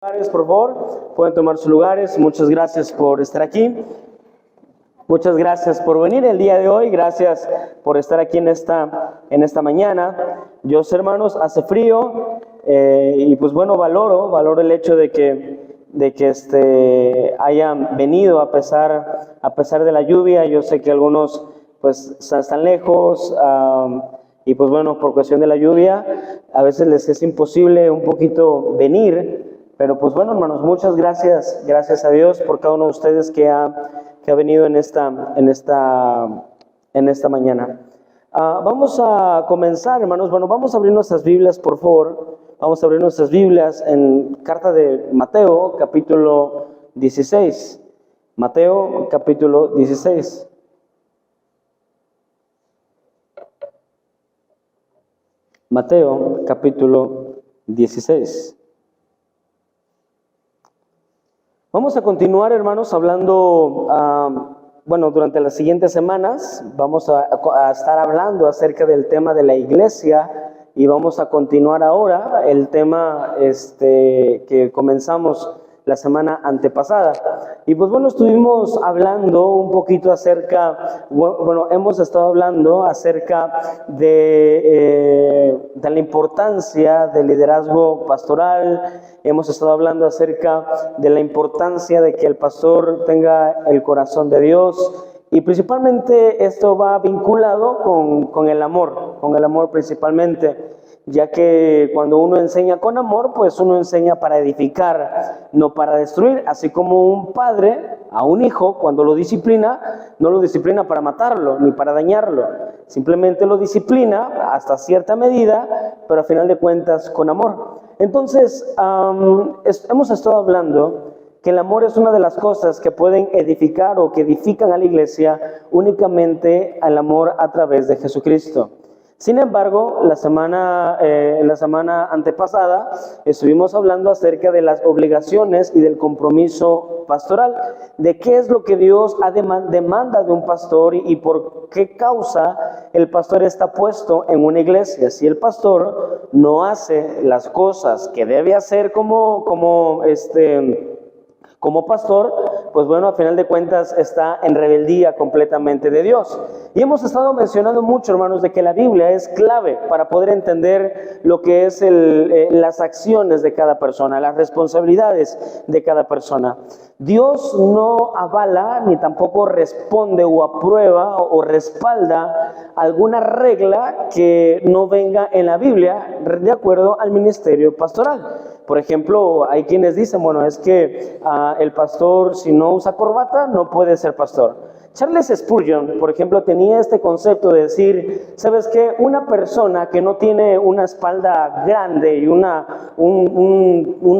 Por favor, pueden tomar sus lugares. Muchas gracias por estar aquí. Muchas gracias por venir el día de hoy. Gracias por estar aquí en esta mañana. Yo sé, hermanos, hace frío y pues bueno, valoro el hecho de que hayan venido a pesar de la lluvia. Yo sé que algunos pues están lejos y pues bueno, por cuestión de la lluvia a veces les es imposible un poquito venir. Pero pues bueno, hermanos, muchas gracias a Dios por cada uno de ustedes que ha venido en esta mañana. Vamos a comenzar, hermanos. Bueno, vamos a abrir nuestras Biblias, por favor. Vamos a abrir nuestras Biblias en carta de Mateo, capítulo 16. Mateo, capítulo 16. Mateo, capítulo 16. Vamos a continuar, hermanos, hablando, durante las siguientes semanas vamos a estar hablando acerca del tema de la iglesia y vamos a continuar ahora el tema que comenzamos la semana antepasada. Y pues bueno, estuvimos hablando un poquito hemos estado hablando acerca de la importancia del liderazgo pastoral. Hemos estado hablando acerca de la importancia de que el pastor tenga el corazón de Dios. Y principalmente esto va vinculado con el amor principalmente. Ya que cuando uno enseña con amor, pues uno enseña para edificar, no para destruir. Así como un padre a un hijo, cuando lo disciplina, no lo disciplina para matarlo, ni para dañarlo. Simplemente lo disciplina hasta cierta medida, pero a final de cuentas con amor. Entonces, hemos estado hablando que el amor es una de las cosas que pueden edificar o que edifican a la iglesia, únicamente el amor a través de Jesucristo. Sin embargo, la semana antepasada estuvimos hablando acerca de las obligaciones y del compromiso pastoral, de qué es lo que Dios demanda de un pastor y por qué causa el pastor está puesto en una iglesia. Si el pastor no hace las cosas que debe hacer como pastor, pues bueno, a final de cuentas está en rebeldía completamente de Dios. Y hemos estado mencionando mucho, hermanos, de que la Biblia es clave para poder entender lo que es las acciones de cada persona, las responsabilidades de cada persona. Dios no avala ni tampoco responde o aprueba o respalda alguna regla que no venga en la Biblia de acuerdo al ministerio pastoral. Por ejemplo, hay quienes dicen, bueno, es que el pastor, si no usa corbata, no puede ser pastor. Charles Spurgeon, por ejemplo, tenía este concepto de decir, ¿sabes qué? Una persona que no tiene una espalda grande y un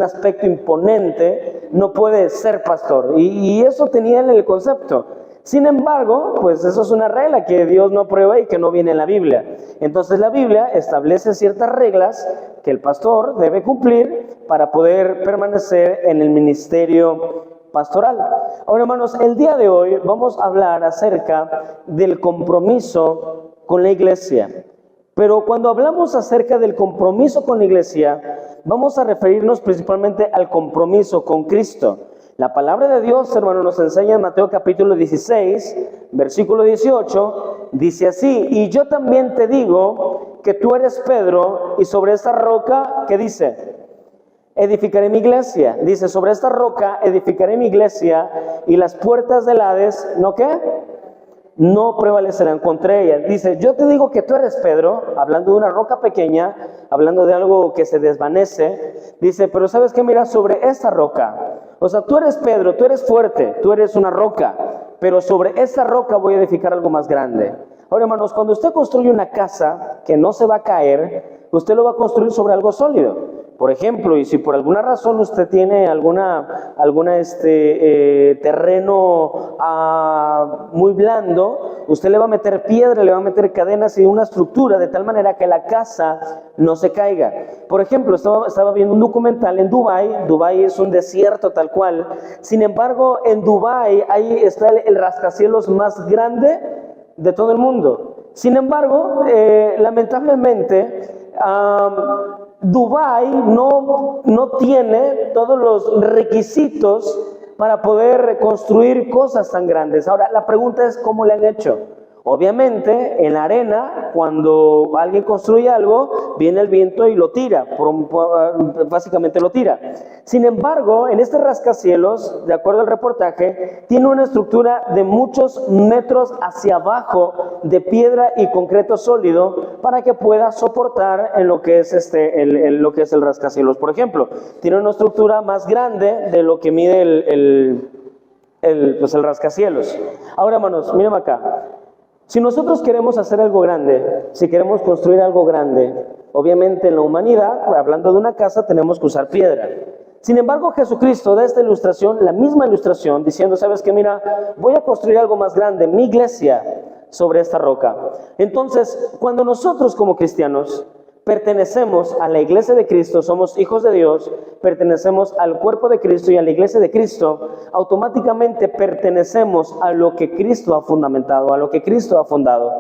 aspecto imponente, no puede ser pastor. Y eso tenía él el concepto. Sin embargo, pues eso es una regla que Dios no aprueba y que no viene en la Biblia. Entonces la Biblia establece ciertas reglas que el pastor debe cumplir para poder permanecer en el ministerio pastoral. Ahora, hermanos, el día de hoy vamos a hablar acerca del compromiso con la iglesia. Pero cuando hablamos acerca del compromiso con la iglesia, vamos a referirnos principalmente al compromiso con Cristo. La palabra de Dios, hermano, nos enseña en Mateo capítulo 16, versículo 18, dice así: y yo también te digo que tú eres Pedro, y sobre esta roca, ¿qué dice? Edificaré mi iglesia. Dice, sobre esta roca edificaré mi iglesia, y las puertas del Hades, ¿no qué? No prevalecerán contra ella. Dice, yo te digo que tú eres Pedro, hablando de una roca pequeña, hablando de algo que se desvanece. Dice, pero ¿sabes qué? Mira, sobre esta roca. O sea, tú eres Pedro, tú eres fuerte, tú eres una roca, pero sobre esta roca voy a edificar algo más grande. Ahora, hermanos, cuando usted construye una casa que no se va a caer, usted lo va a construir sobre algo sólido. Por ejemplo, y si por alguna razón usted tiene alguna terreno muy blando, usted le va a meter piedra, le va a meter cadenas y una estructura de tal manera que la casa no se caiga. Por ejemplo, estaba viendo un documental en Dubái. Dubái es un desierto tal cual. Sin embargo, en Dubái ahí está el rascacielos más grande de todo el mundo. Sin embargo, lamentablemente, Dubái no tiene todos los requisitos para poder construir cosas tan grandes. Ahora, la pregunta es, ¿cómo le han hecho? Obviamente, en la arena, cuando alguien construye algo, viene el viento y lo tira, básicamente lo tira. Sin embargo, en este rascacielos, de acuerdo al reportaje, tiene una estructura de muchos metros hacia abajo de piedra y concreto sólido para que pueda soportar en lo que es lo que es el rascacielos. Por ejemplo, tiene una estructura más grande de lo que mide el rascacielos. Ahora, hermanos, miren acá. Si nosotros queremos hacer algo grande, si queremos construir algo grande, obviamente en la humanidad, hablando de una casa, tenemos que usar piedra. Sin embargo, Jesucristo da esta ilustración, la misma ilustración, diciendo, ¿sabes qué? Mira, voy a construir algo más grande, mi iglesia, sobre esta roca. Entonces, cuando nosotros como cristianos pertenecemos a la iglesia de Cristo, somos hijos de Dios, pertenecemos al cuerpo de Cristo y a la iglesia de Cristo, automáticamente pertenecemos a lo que Cristo ha fundamentado, a lo que Cristo ha fundado.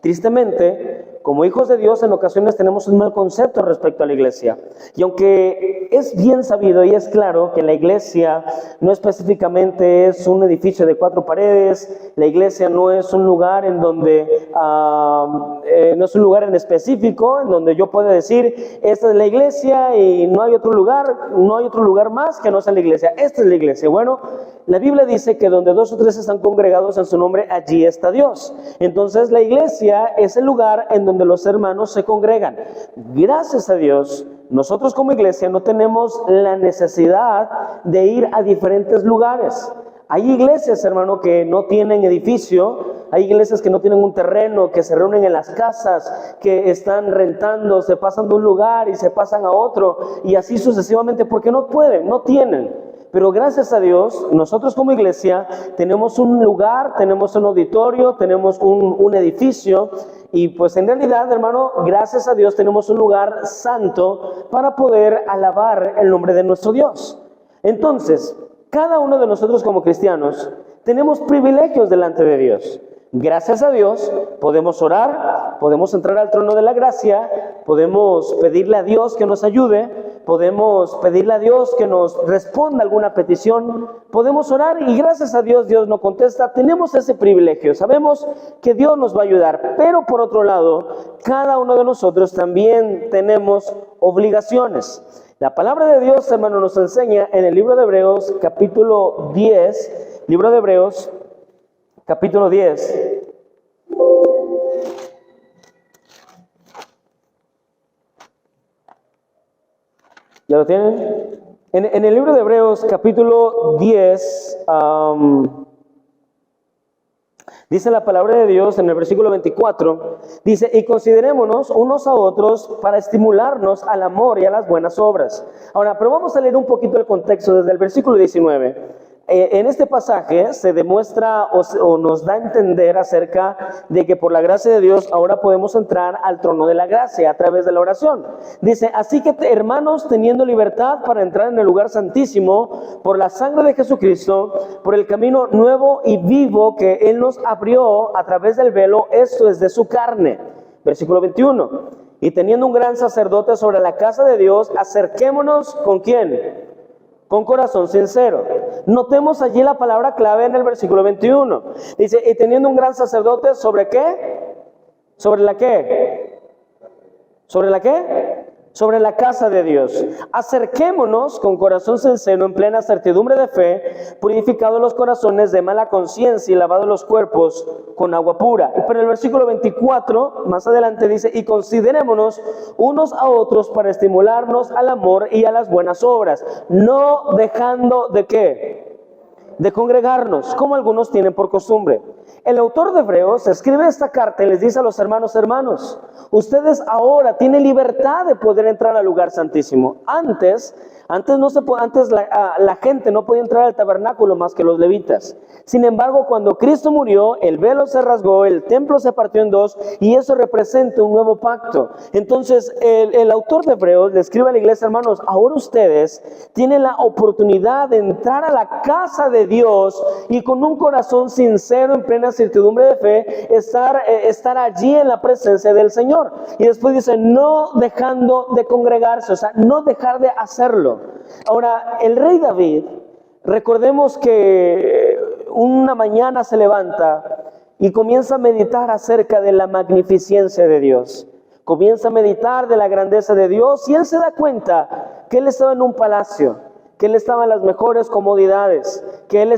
Tristemente, como hijos de Dios, en ocasiones tenemos un mal concepto respecto a la iglesia. Y aunque es bien sabido y es claro que la iglesia no específicamente es un edificio de 4 paredes, la iglesia no es un lugar en donde, no es un lugar en específico, en donde yo pueda decir, esta es la iglesia y no hay otro lugar más que no sea la iglesia. Esta es la iglesia. Bueno, la Biblia dice que donde 2 o 3 están congregados en su nombre, allí está Dios. Entonces la iglesia es el lugar en donde los hermanos se congregan. Gracias a Dios, nosotros como iglesia no tenemos la necesidad de ir a diferentes lugares. Hay iglesias, hermano, que no tienen edificio, hay iglesias que no tienen un terreno, que se reúnen en las casas, que están rentando, se pasan de un lugar y se pasan a otro, y así sucesivamente, porque no pueden, no tienen. Pero gracias a Dios, nosotros como iglesia tenemos un lugar, tenemos un auditorio, tenemos un edificio, y pues en realidad, hermano, gracias a Dios tenemos un lugar santo para poder alabar el nombre de nuestro Dios. Entonces, cada uno de nosotros como cristianos tenemos privilegios delante de Dios. Gracias a Dios podemos orar, podemos entrar al trono de la gracia, podemos pedirle a Dios que nos ayude, podemos pedirle a Dios que nos responda alguna petición, podemos orar y gracias a Dios, Dios nos contesta. Tenemos ese privilegio, sabemos que Dios nos va a ayudar, pero por otro lado, cada uno de nosotros también tenemos obligaciones. La palabra de Dios, hermano, nos enseña en el libro de Hebreos, capítulo 10, libro de Hebreos, capítulo 10. ¿Ya lo tienen? En el libro de Hebreos, capítulo 10, dice la palabra de Dios en el versículo 24, dice, y considerémonos unos a otros para estimularnos al amor y a las buenas obras. Ahora, pero vamos a leer un poquito el contexto desde el versículo 19. En este pasaje se demuestra o nos da a entender acerca de que por la gracia de Dios ahora podemos entrar al trono de la gracia a través de la oración. Dice, así que hermanos, teniendo libertad para entrar en el lugar santísimo por la sangre de Jesucristo, por el camino nuevo y vivo que Él nos abrió a través del velo, esto es de su carne. Versículo 21, y teniendo un gran sacerdote sobre la casa de Dios, acerquémonos ¿con quién? Con corazón sincero. Notemos allí la palabra clave en el versículo 21. Dice, y teniendo un gran sacerdote, ¿sobre qué? ¿Sobre la qué? ¿Sobre la qué? Sobre la casa de Dios. Acerquémonos con corazón sincero, en plena certidumbre de fe, purificados los corazones de mala conciencia y lavados los cuerpos con agua pura. Pero el versículo 24, más adelante dice, y considerémonos unos a otros para estimularnos al amor y a las buenas obras, no dejando de ¿qué? De congregarnos, como algunos tienen por costumbre. El autor de Hebreos escribe esta carta y les dice a los hermanos, ustedes ahora tienen libertad de poder entrar al lugar santísimo. Antes la gente no podía entrar al tabernáculo más que los levitas. Sin embargo, cuando Cristo murió, el velo se rasgó, el templo se partió en dos, y eso representa un nuevo pacto. Entonces, el autor de Hebreos le escribe a la iglesia, hermanos, ahora ustedes tienen la oportunidad de entrar a la casa de Dios y con un corazón sincero, en plena plena certidumbre de fe, estar allí en la presencia del Señor. Y después dice, no dejando de congregarse, o sea, no dejar de hacerlo. Ahora, el rey David, recordemos que una mañana se levanta y comienza a meditar acerca de la magnificencia de Dios. Comienza a meditar de la grandeza de Dios y él se da cuenta que él estaba en un palacio, que él estaba en las mejores comodidades, que él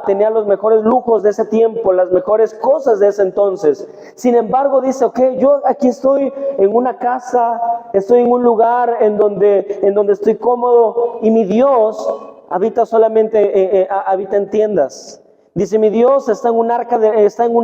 tenía los mejores lujos de ese tiempo, las mejores cosas de ese entonces. Sin embargo, dice, ok, yo aquí estoy en una casa, estoy en un lugar en donde estoy cómodo y mi Dios habita solamente, habita en tiendas. Dice, mi Dios está en un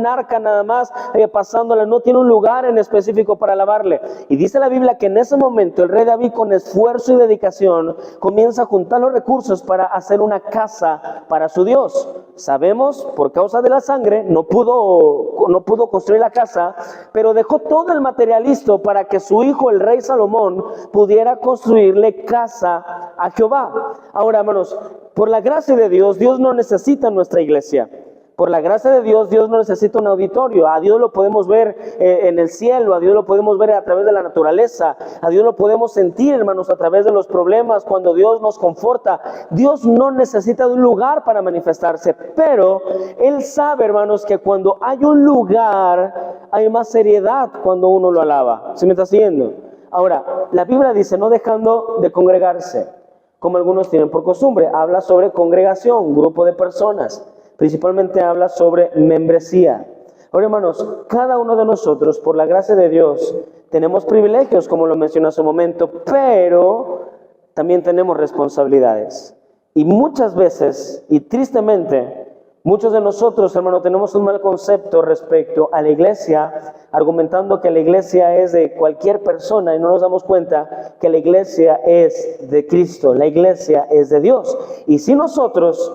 arca nada más, pasándola, no tiene un lugar en específico para alabarle. Y dice la Biblia que en ese momento el rey David, con esfuerzo y dedicación, comienza a juntar los recursos para hacer una casa para su Dios. Sabemos, por causa de la sangre, no pudo construir la casa, pero dejó todo el material listo para que su hijo, el rey Salomón, pudiera construirle casa a Jehová. Ahora, hermanos, por la gracia de Dios, Dios no necesita nuestra iglesia. Por la gracia de Dios, Dios no necesita un auditorio. A Dios lo podemos ver en el cielo, a Dios lo podemos ver a través de la naturaleza, a Dios lo podemos sentir, hermanos, a través de los problemas, cuando Dios nos conforta. Dios no necesita de un lugar para manifestarse, pero Él sabe, hermanos, que cuando hay un lugar, hay más seriedad cuando uno lo alaba. ¿Sí me está siguiendo? Ahora, la Biblia dice, no dejando de congregarse, como algunos tienen por costumbre. Habla sobre congregación, grupo de personas. Principalmente habla sobre membresía. Ahora, hermanos, cada uno de nosotros, por la gracia de Dios, tenemos privilegios, como lo mencioné hace un momento, pero también tenemos responsabilidades. Y muchas veces, y tristemente, muchos de nosotros, hermanos, tenemos un mal concepto respecto a la iglesia, argumentando que la iglesia es de cualquier persona y no nos damos cuenta que la iglesia es de Cristo, la iglesia es de Dios. Y si nosotros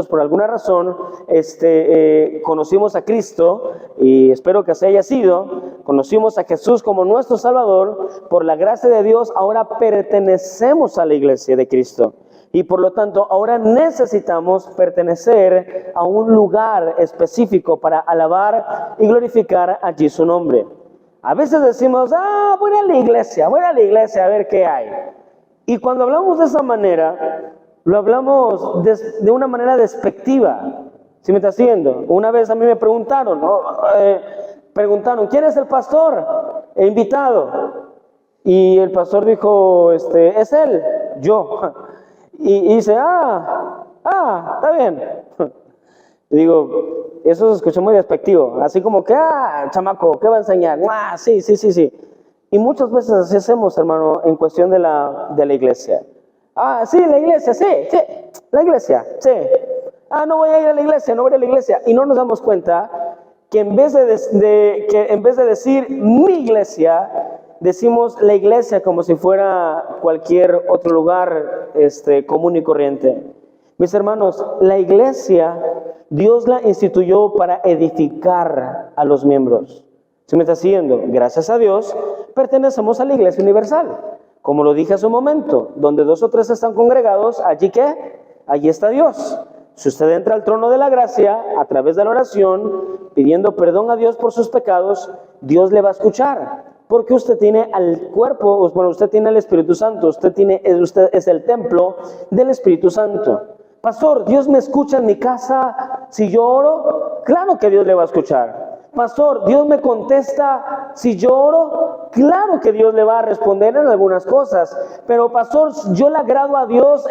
por alguna razón conocimos a Cristo, y espero que así haya sido, conocimos a Jesús como nuestro Salvador, por la gracia de Dios ahora pertenecemos a la iglesia de Cristo. Y por lo tanto, ahora necesitamos pertenecer a un lugar específico para alabar y glorificar allí su nombre. A veces decimos, voy a la iglesia a ver qué hay. Y cuando hablamos de esa manera, lo hablamos de una manera despectiva. ¿Sí me está siguiendo? Una vez a mí me preguntaron, ¿quién es el pastor? He invitado. Y el pastor dijo, es él, yo. Y dice, está bien. Digo, eso se escucha muy despectivo, así como que, chamaco, ¿qué va a enseñar? Sí. Y muchas veces así hacemos, hermano, en cuestión de la iglesia. Sí, la iglesia, sí, la iglesia, sí. No voy a ir a la iglesia, Y no nos damos cuenta que en vez de decir mi iglesia, decimos la iglesia como si fuera cualquier otro lugar común y corriente. Mis hermanos, la iglesia, Dios la instituyó para edificar a los miembros. ¿Sí me está siguiendo? Gracias a Dios, pertenecemos a la iglesia universal. Como lo dije hace un momento, donde 2 o 3 están congregados, ¿allí qué? Allí está Dios. Si usted entra al trono de la gracia, a través de la oración, pidiendo perdón a Dios por sus pecados, Dios le va a escuchar. Porque usted tiene al cuerpo, usted tiene al Espíritu Santo, usted es el templo del Espíritu Santo. Pastor, ¿Dios me escucha en mi casa si yo oro? Claro que Dios le va a escuchar. Pastor, ¿Dios me contesta si yo oro? Claro que Dios le va a responder en algunas cosas. Pero pastor, ¿yo le agrado a Dios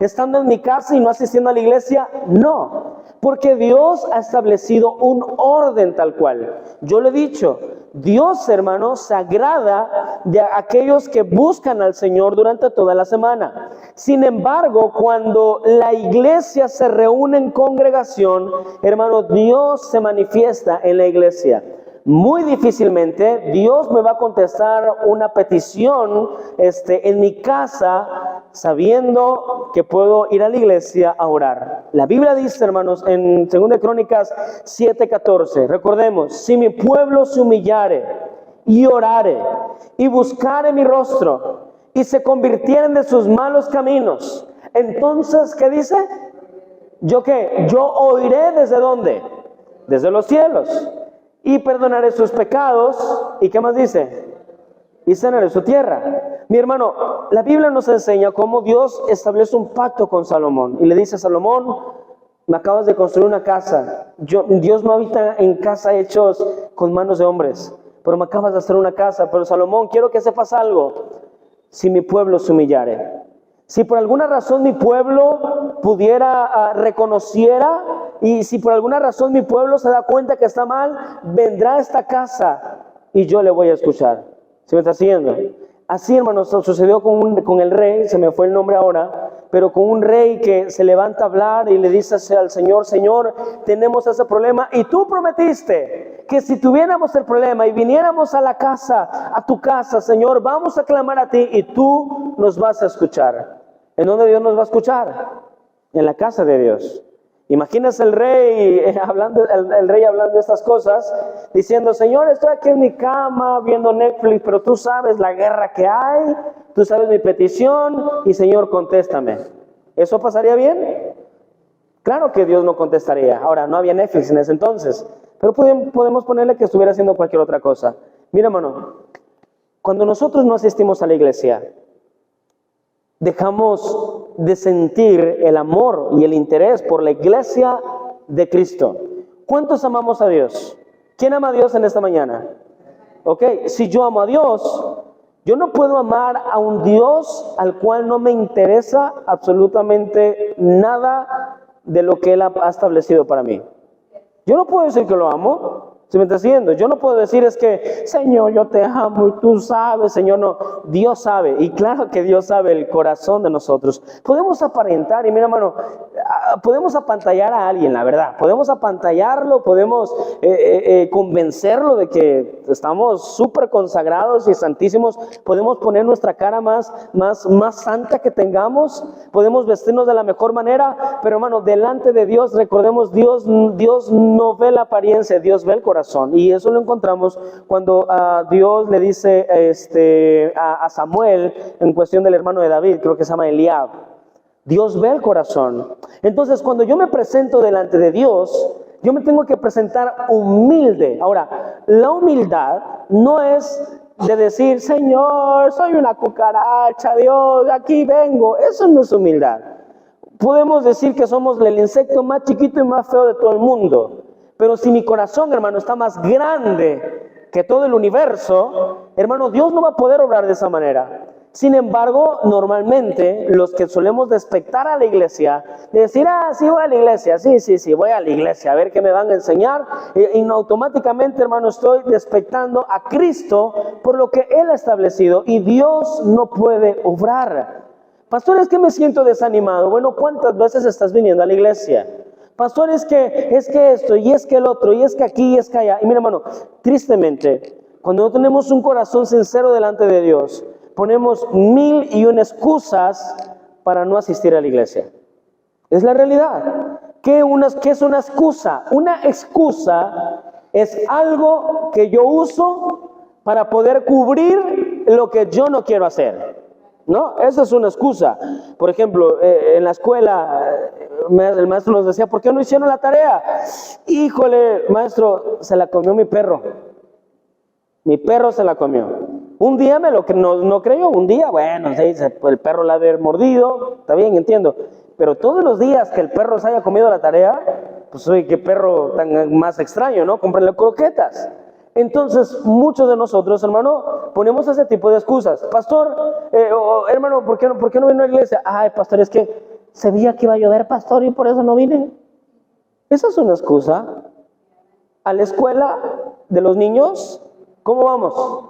estando en mi casa y no asistiendo a la iglesia? No. Porque Dios ha establecido un orden tal cual. Yo le he dicho, Dios, hermano, se agrada de aquellos que buscan al Señor durante toda la semana. Sin embargo, cuando la iglesia se reúne en congregación, hermano, Dios se manifiesta en la iglesia. Muy difícilmente Dios me va a contestar una petición en mi casa sabiendo que puedo ir a la iglesia a orar. La Biblia dice, hermanos, en 2 Crónicas 7:14, recordemos, si mi pueblo se humillare y orare y buscare mi rostro y se convirtieren de sus malos caminos, entonces, ¿qué dice? ¿Yo qué? Yo oiré ¿desde dónde? Desde los cielos. Y perdonaré sus pecados. ¿Y qué más dice? Y sanaré su tierra. Mi hermano, la Biblia nos enseña cómo Dios establece un pacto con Salomón. Y le dice a Salomón, me acabas de construir una casa. Dios no habita en casa hechos con manos de hombres. Pero me acabas de hacer una casa. Pero Salomón, quiero que sepas algo. Si mi pueblo se humillare. Si por alguna razón mi pueblo reconociera, y si por alguna razón mi pueblo se da cuenta que está mal, vendrá a esta casa y yo le voy a escuchar. ¿Se me está siguiendo? Así, hermanos, sucedió con el rey, se me fue el nombre ahora, pero con un rey que se levanta a hablar y le dice al Señor, Señor, tenemos ese problema y tú prometiste que si tuviéramos el problema y viniéramos a la casa, a tu casa, Señor, vamos a clamar a ti y tú nos vas a escuchar. ¿En dónde Dios nos va a escuchar? En la casa de Dios. Imagínese el rey hablando de estas cosas, diciendo, Señor, estoy aquí en mi cama viendo Netflix, pero tú sabes la guerra que hay, tú sabes mi petición, y Señor, contéstame. ¿Eso pasaría bien? Claro que Dios no contestaría. Ahora, no había Netflix en ese entonces, pero podemos ponerle que estuviera haciendo cualquier otra cosa. Mira, hermano, cuando nosotros no asistimos a la iglesia, dejamos de sentir el amor y el interés por la iglesia de Cristo. ¿Cuántos amamos a Dios? ¿Quién ama a Dios en esta mañana? Ok, si yo amo a Dios, yo no puedo amar a un Dios al cual no me interesa absolutamente nada de lo que Él ha establecido para mí. Yo no puedo decir que lo amo. ¿Se me está haciendo? Yo no puedo decir es que, Señor, yo te amo y tú sabes, Señor, no. Dios sabe, y claro que Dios sabe el corazón de nosotros. Podemos aparentar, y mira, hermano, podemos apantallar a alguien, la verdad. Podemos apantallarlo, podemos convencerlo de que estamos súper consagrados y santísimos. Podemos poner nuestra cara más santa que tengamos. Podemos vestirnos de la mejor manera, pero hermano, delante de Dios, recordemos, Dios no ve la apariencia, Dios ve el corazón. Y eso lo encontramos cuando Dios le dice a Samuel en cuestión del hermano de David, creo que se llama Eliab. Dios ve el corazón. Entonces, cuando yo me presento delante de Dios, yo me tengo que presentar humilde. Ahora, la humildad no es de decir, Señor, soy una cucaracha, Dios, aquí vengo. Eso no es humildad. Podemos decir que somos el insecto más chiquito y más feo de todo el mundo. Pero si mi corazón, hermano, está más grande que todo el universo, hermano, Dios no va a poder obrar de esa manera. Sin embargo, normalmente los que solemos despectar a la iglesia, de decir, sí voy a la iglesia, sí, voy a la iglesia, a ver qué me van a enseñar, y no, automáticamente, hermano, estoy despectando a Cristo por lo que Él ha establecido, y Dios no puede obrar. Pastor, es que me siento desanimado. Bueno, ¿cuántas veces estás viniendo a la iglesia? Pastor, es que esto, y es que el otro, y es que aquí, y es que allá. Y mira, hermano, tristemente, cuando no tenemos un corazón sincero delante de Dios, ponemos 1001 excusas para no asistir a la iglesia. Es la realidad. ¿Qué es una excusa? Una excusa es algo que yo uso para poder cubrir lo que yo no quiero hacer. ¿No? Esa es una excusa. Por ejemplo, en la escuela, el maestro nos decía, ¿por qué no hicieron la tarea? Híjole, maestro, se la comió mi perro. Mi perro se la comió. Un día no creyó, un día, bueno, el perro la ha haber mordido, está bien, entiendo. Pero todos los días que el perro se haya comido la tarea, pues oye, qué perro tan más extraño, ¿no? Cómprenle croquetas. Entonces, muchos de nosotros, hermano, ponemos ese tipo de excusas. Pastor, hermano, ¿por qué no vino a la iglesia? Ay, pastor, es que se veía que iba a llover, pastor, y por eso no vine. Esa es una excusa. A la escuela de los niños, ¿cómo vamos?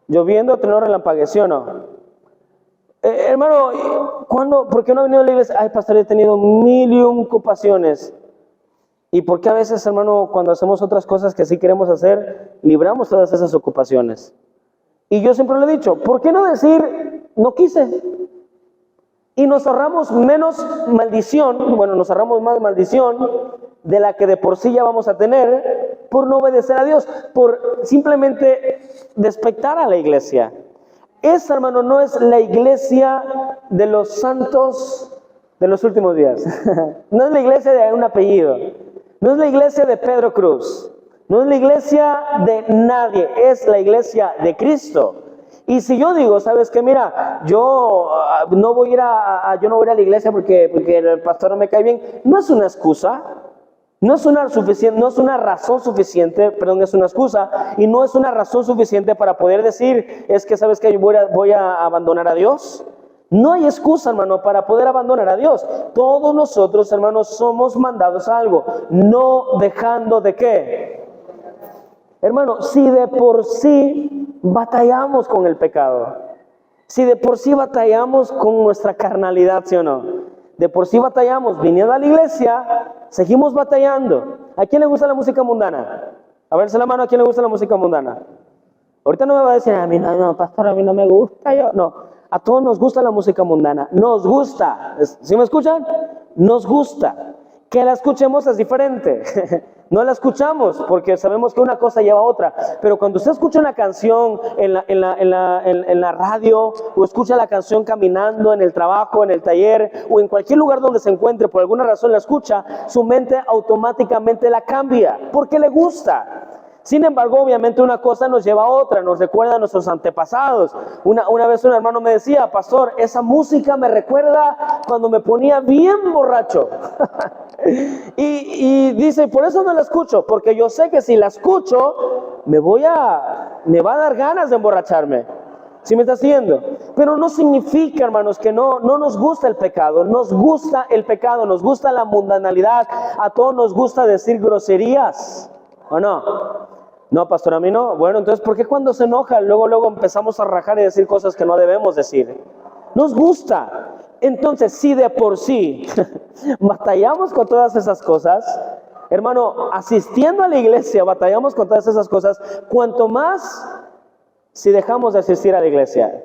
Lloviendo, tenor, relampague, ¿sí o no? Hermano, ¿por qué no ha venido a la iglesia? Ay, pastor, he tenido 1001 ocupaciones. ¿Y por qué a veces, hermano, cuando hacemos otras cosas que sí queremos hacer, libramos todas esas ocupaciones? Y yo siempre lo he dicho, ¿por qué no decir, no quise? Y nos ahorramos menos maldición, nos ahorramos más maldición de la que de por sí ya vamos a tener por no obedecer a Dios, por simplemente despectar a la iglesia. Esa, hermano, no es la iglesia de los santos de los últimos días. No es la iglesia de un apellido, no es la iglesia de Pedro Cruz, no es la iglesia de nadie, es la iglesia de Cristo. Y si yo digo, ¿sabes qué? Mira, yo no voy a ir a la iglesia porque el pastor no me cae bien, no es una excusa. No es una razón suficiente, perdón, es una excusa, y no es una razón suficiente para poder decir, es que ¿sabes qué? Yo voy a abandonar a Dios. No hay excusa, hermano, para poder abandonar a Dios. Todos nosotros, hermanos, somos mandados a algo, no dejando de qué. Hermano, si de por sí batallamos con el pecado, si de por sí batallamos con nuestra carnalidad, ¿sí o no? De por sí batallamos, viniendo a la iglesia, seguimos batallando. ¿A quién le gusta la música mundana? A verse la mano, ¿a quién le gusta la música mundana? Ahorita no me va a decir, a mí no, pastor, a mí no me gusta. No, a todos nos gusta la música mundana. Nos gusta. ¿Sí me escuchan? Nos gusta. Que la escuchemos es diferente. No la escuchamos porque sabemos que una cosa lleva a otra. Pero cuando usted escucha una canción en la radio, o escucha la canción caminando en el trabajo, en el taller, o en cualquier lugar donde se encuentre, por alguna razón la escucha, su mente automáticamente la cambia porque le gusta. Sin embargo, obviamente una cosa nos lleva a otra, nos recuerda a nuestros antepasados. Una vez un hermano me decía, pastor, esa música me recuerda cuando me ponía bien borracho. y dice, por eso no la escucho, porque yo sé que si la escucho, me va a dar ganas de emborracharme. ¿Sí me está siguiendo? Pero no significa, hermanos, que no nos gusta el pecado. Nos gusta el pecado, nos gusta la mundanalidad. A todos nos gusta decir groserías, ¿o no? No, pastor, a mí no. Bueno, entonces, ¿por qué cuando se enoja luego empezamos a rajar y decir cosas que no debemos decir? Nos gusta. Entonces, si de por sí batallamos con todas esas cosas, hermano, asistiendo a la iglesia batallamos con todas esas cosas, cuanto más si dejamos de asistir a la iglesia.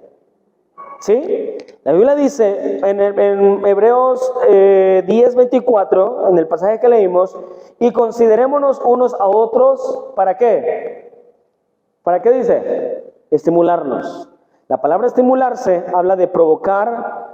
¿Sí? La Biblia dice en Hebreos 10:24, en el pasaje que leímos, y considerémonos unos a otros, ¿para qué? ¿Para qué dice? Estimularnos. La palabra estimularse habla de provocar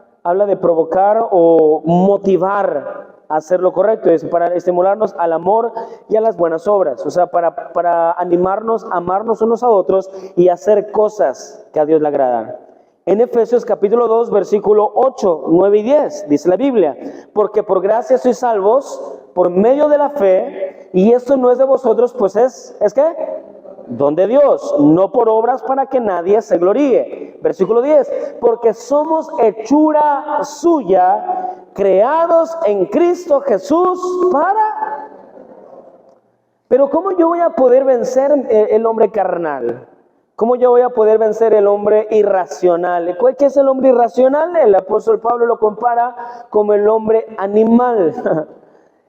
o motivar a hacer lo correcto, es para estimularnos al amor y a las buenas obras, o sea, para animarnos, amarnos unos a otros y hacer cosas que a Dios le agradan. En Efesios capítulo 2, versículo 8, 9 y 10, dice la Biblia, porque por gracia sois salvos por medio de la fe, y esto no es de vosotros, pues ¿es qué? Don de Dios, no por obras para que nadie se gloríe. Versículo 10, porque somos hechura suya, creados en Cristo Jesús para... Pero ¿cómo yo voy a poder vencer el hombre carnal? ¿Cómo yo voy a poder vencer el hombre irracional? ¿Qué es el hombre irracional? El apóstol Pablo lo compara como el hombre animal.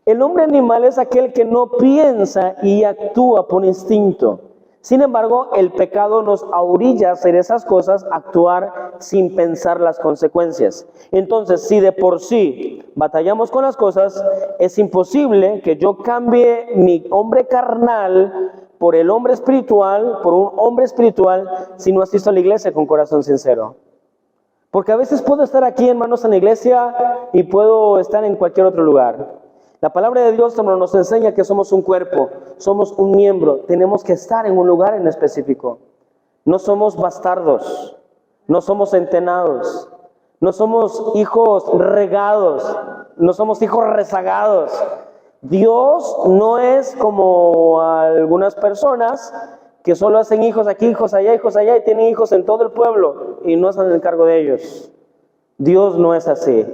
El hombre animal es aquel que no piensa y actúa por instinto. Sin embargo, el pecado nos orilla a hacer esas cosas, actuar sin pensar las consecuencias. Entonces, si de por sí batallamos con las cosas, es imposible que yo cambie mi hombre carnal por el hombre espiritual, por un hombre espiritual, si no asisto a la iglesia con corazón sincero. Porque a veces puedo estar aquí, hermanos, en la iglesia y puedo estar en cualquier otro lugar. La palabra de Dios, hermano, nos enseña que somos un cuerpo, somos un miembro, tenemos que estar en un lugar en específico. No somos bastardos, no somos entenados, no somos hijos regados, no somos hijos rezagados. Dios no es como algunas personas que solo hacen hijos aquí, hijos allá y tienen hijos en todo el pueblo y no hacen el cargo de ellos. Dios no es así.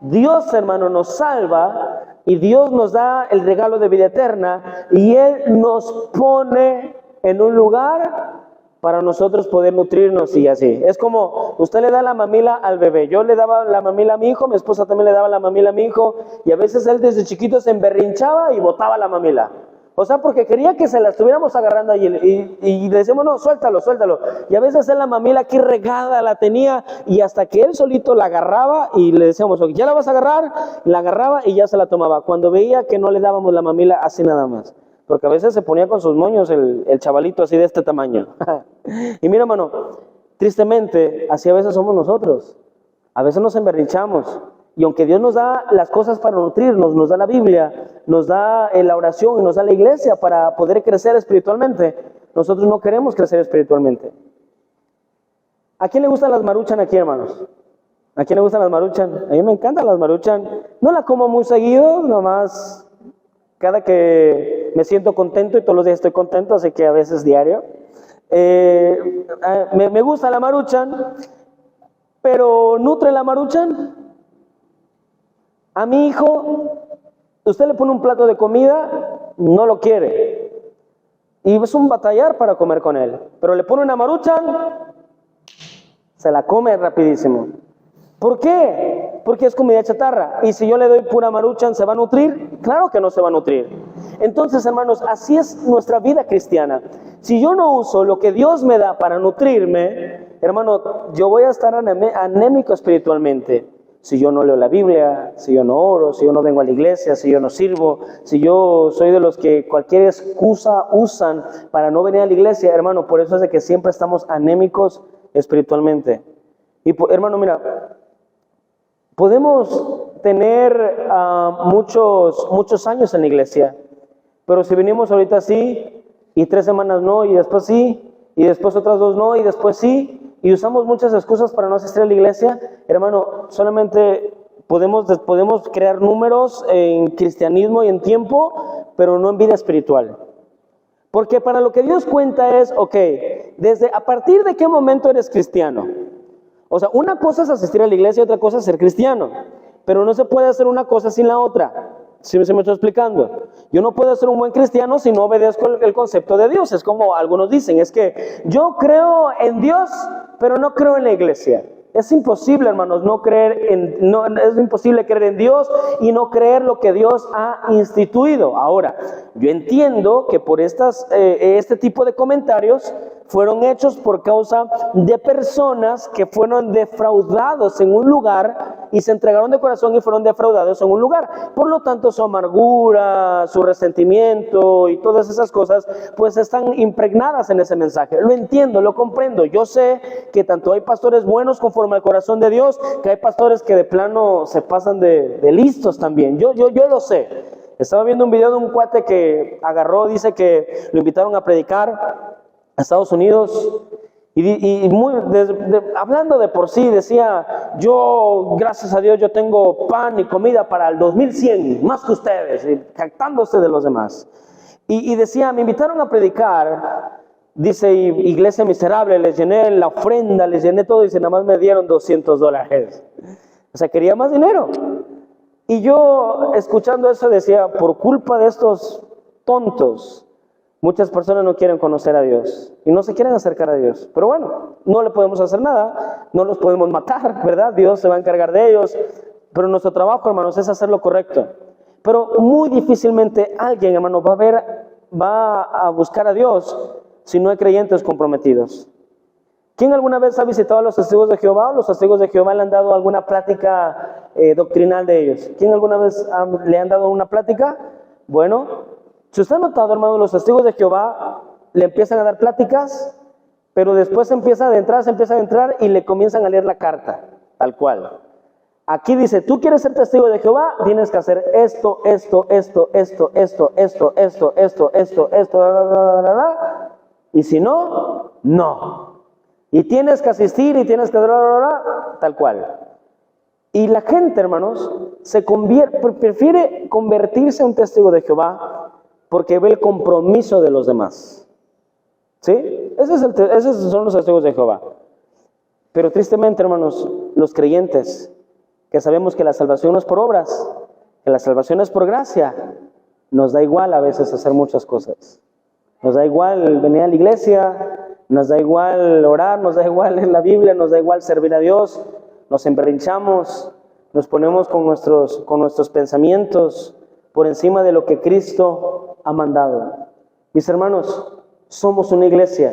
Dios, hermano, nos salva y Dios nos da el regalo de vida eterna y Él nos pone en un lugar para nosotros poder nutrirnos y así. Es como usted le da la mamila al bebé. Yo le daba la mamila a mi hijo, mi esposa también le daba la mamila a mi hijo y a veces él desde chiquito se emberrinchaba y botaba la mamila. O sea, porque quería que se la estuviéramos agarrando allí y le decíamos, no, suéltalo. Y a veces él la mamila aquí regada la tenía y hasta que él solito la agarraba y le decíamos, ¿ya la vas a agarrar? La agarraba y ya se la tomaba. Cuando veía que no le dábamos la mamila así nada más. Porque a veces se ponía con sus moños el chavalito así de este tamaño. Y mira, hermano, tristemente, así a veces somos nosotros. A veces nos emberrinchamos Y aunque Dios nos da las cosas para nutrirnos, nos da la Biblia, nos da la oración y nos da la iglesia para poder crecer espiritualmente, nosotros no queremos crecer espiritualmente. ¿A quién le gustan las Maruchan aquí, hermanos? ¿A quién le gustan las Maruchan? A mí me encantan las Maruchan. No la como muy seguido, nomás cada que me siento contento, y todos los días estoy contento, así que a veces diario. Me gusta la Maruchan, pero ¿nutre la Maruchan? A mi hijo, usted le pone un plato de comida, no lo quiere. Y es un batallar para comer con él. Pero le pone una Maruchan, se la come rapidísimo. ¿Por qué? Porque es comida chatarra. Y si yo le doy pura Maruchan, ¿se va a nutrir? Claro que no se va a nutrir. Entonces, hermanos, así es nuestra vida cristiana. Si yo no uso lo que Dios me da para nutrirme, hermano, yo voy a estar anémico espiritualmente. Si yo no leo la Biblia, si yo no oro, si yo no vengo a la iglesia, si yo no sirvo, si yo soy de los que cualquier excusa usan para no venir a la iglesia, hermano, por eso es de que siempre estamos anémicos espiritualmente. Y hermano, mira, podemos tener muchos años en la iglesia, pero si venimos ahorita sí, y 3 semanas no, y después sí, y después otras 2 no, y después sí, y usamos muchas excusas para no asistir a la iglesia, hermano, solamente podemos crear números en cristianismo y en tiempo, pero no en vida espiritual. Porque para lo que Dios cuenta es, ¿a partir de qué momento eres cristiano? O sea, una cosa es asistir a la iglesia y otra cosa es ser cristiano, pero no se puede hacer una cosa sin la otra. ¿Sí se me está explicando? Yo no puedo ser un buen cristiano si no obedezco el concepto de Dios. Es como algunos dicen, es que yo creo en Dios, pero no creo en la iglesia. Es imposible, hermanos, es imposible creer en Dios y no creer lo que Dios ha instituido. Ahora, yo entiendo que por este tipo de comentarios fueron hechos por causa de personas que fueron defraudados en un lugar y se entregaron de corazón y fueron defraudados en un lugar. Por lo tanto, su amargura, su resentimiento y todas esas cosas, pues están impregnadas en ese mensaje. Lo entiendo, lo comprendo. Yo sé que tanto hay pastores buenos conforme al corazón de Dios, que hay pastores que de plano se pasan de listos también. Yo lo sé. Estaba viendo un video de un cuate que dice que lo invitaron a predicar a Estados Unidos y hablando de por sí, decía, yo, gracias a Dios, yo tengo pan y comida para el 2100, más que ustedes, y jactándose de los demás. Y decía, me invitaron a predicar, dice, iglesia miserable, les llené la ofrenda, les llené todo, y dice, nada más me dieron $200. O sea, quería más dinero. Y yo, escuchando eso, decía, por culpa de estos tontos, muchas personas no quieren conocer a Dios y no se quieren acercar a Dios. Pero bueno, no le podemos hacer nada, no los podemos matar, ¿verdad? Dios se va a encargar de ellos. Pero nuestro trabajo, hermanos, es hacer lo correcto. Pero muy difícilmente alguien, hermano, va a buscar a Dios si no hay creyentes comprometidos. ¿Quién alguna vez ha visitado a los testigos de Jehová o los testigos de Jehová le han dado alguna plática doctrinal de ellos? ¿Quién alguna vez le han dado una plática? Bueno, si usted ha notado, hermano, los testigos de Jehová le empiezan a dar pláticas, pero después se empieza a adentrar y le comienzan a leer la carta, tal cual. Aquí dice, tú quieres ser testigo de Jehová, tienes que hacer esto, y si no, no. Y tienes que asistir y tienes que tal cual. Y la gente, hermanos, prefiere convertirse en un testigo de Jehová porque ve el compromiso de los demás. ¿Sí? Esos son los testigos de Jehová. Pero tristemente, hermanos, los creyentes, que sabemos que la salvación no es por obras, que la salvación es por gracia, nos da igual a veces hacer muchas cosas. Nos da igual venir a la iglesia, nos da igual orar, nos da igual leer la Biblia, nos da igual servir a Dios, nos emberrinchamos, nos ponemos con nuestros pensamientos por encima de lo que Cristo ha mandado. Mis hermanos, somos una iglesia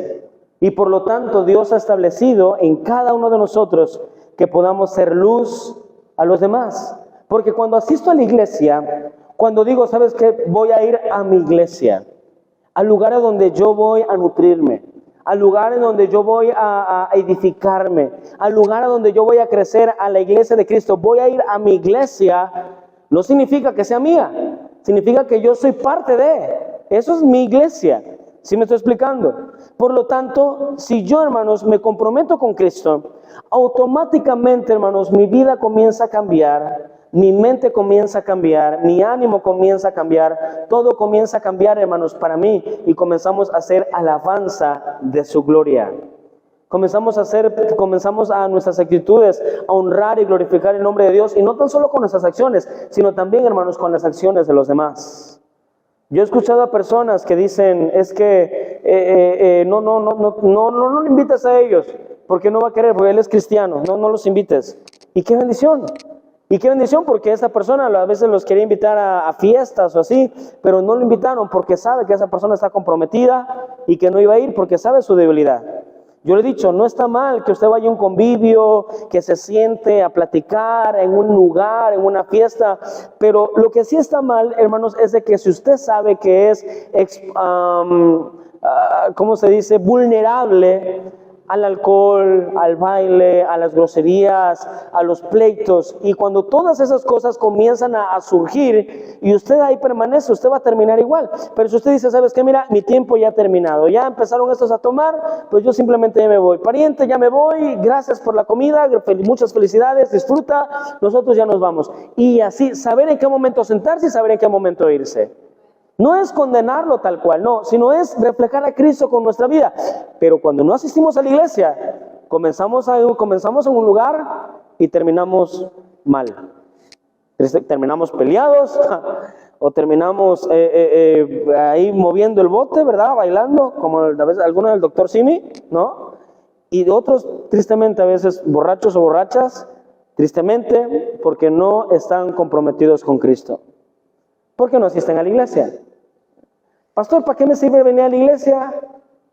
y por lo tanto Dios ha establecido en cada uno de nosotros que podamos ser luz a los demás. Porque cuando asisto a la iglesia, cuando digo, ¿sabes qué? Voy a ir a mi iglesia, al lugar a donde yo voy a nutrirme, al lugar en donde yo voy a edificarme, al lugar en donde yo voy a crecer, a la iglesia de Cristo. Voy a ir a mi iglesia, no significa que sea mía, significa que yo soy parte de. Eso es mi iglesia. ¿Sí me estoy explicando? Por lo tanto, si yo, hermanos, me comprometo con Cristo, automáticamente, hermanos, mi vida comienza a cambiar, mi mente comienza a cambiar, mi ánimo comienza a cambiar, todo comienza a cambiar, hermanos, para mí, y comenzamos a hacer alabanza de su gloria. Comenzamos a nuestras actitudes a honrar y glorificar el nombre de Dios, y no tan solo con nuestras acciones, sino también, hermanos, con las acciones de los demás. Yo he escuchado a personas que dicen, es que no lo invites a ellos, porque no va a querer, porque él es cristiano, no los invites. Y qué bendición. Y qué bendición, porque esa persona a veces los quería invitar a fiestas o así, pero no lo invitaron porque sabe que esa persona está comprometida y que no iba a ir porque sabe su debilidad. Yo le he dicho, no está mal que usted vaya a un convivio, que se siente a platicar en un lugar, en una fiesta, pero lo que sí está mal, hermanos, es de que si usted sabe que es, ¿cómo se dice?, vulnerable al alcohol, al baile, a las groserías, a los pleitos, y cuando todas esas cosas comienzan a surgir y usted ahí permanece, usted va a terminar igual. Pero si usted dice, ¿sabes qué? Mira, mi tiempo ya ha terminado, ya empezaron estos a tomar, pues yo simplemente ya me voy. Pariente, ya me voy, gracias por la comida, muchas felicidades, disfruta, nosotros ya nos vamos. Y así, saber en qué momento sentarse y saber en qué momento irse. No es condenarlo tal cual, no, sino es reflejar a Cristo con nuestra vida. Pero cuando no asistimos a la iglesia, comenzamos en un lugar y terminamos mal. Terminamos peleados o terminamos ahí moviendo el bote, ¿verdad? Bailando, como a veces algunos del doctor Simi, ¿no? Y otros, tristemente, a veces borrachos o borrachas, tristemente, porque no están comprometidos con Cristo. ¿Por qué no asisten a la iglesia? Pastor, ¿para qué me sirve venir a la iglesia?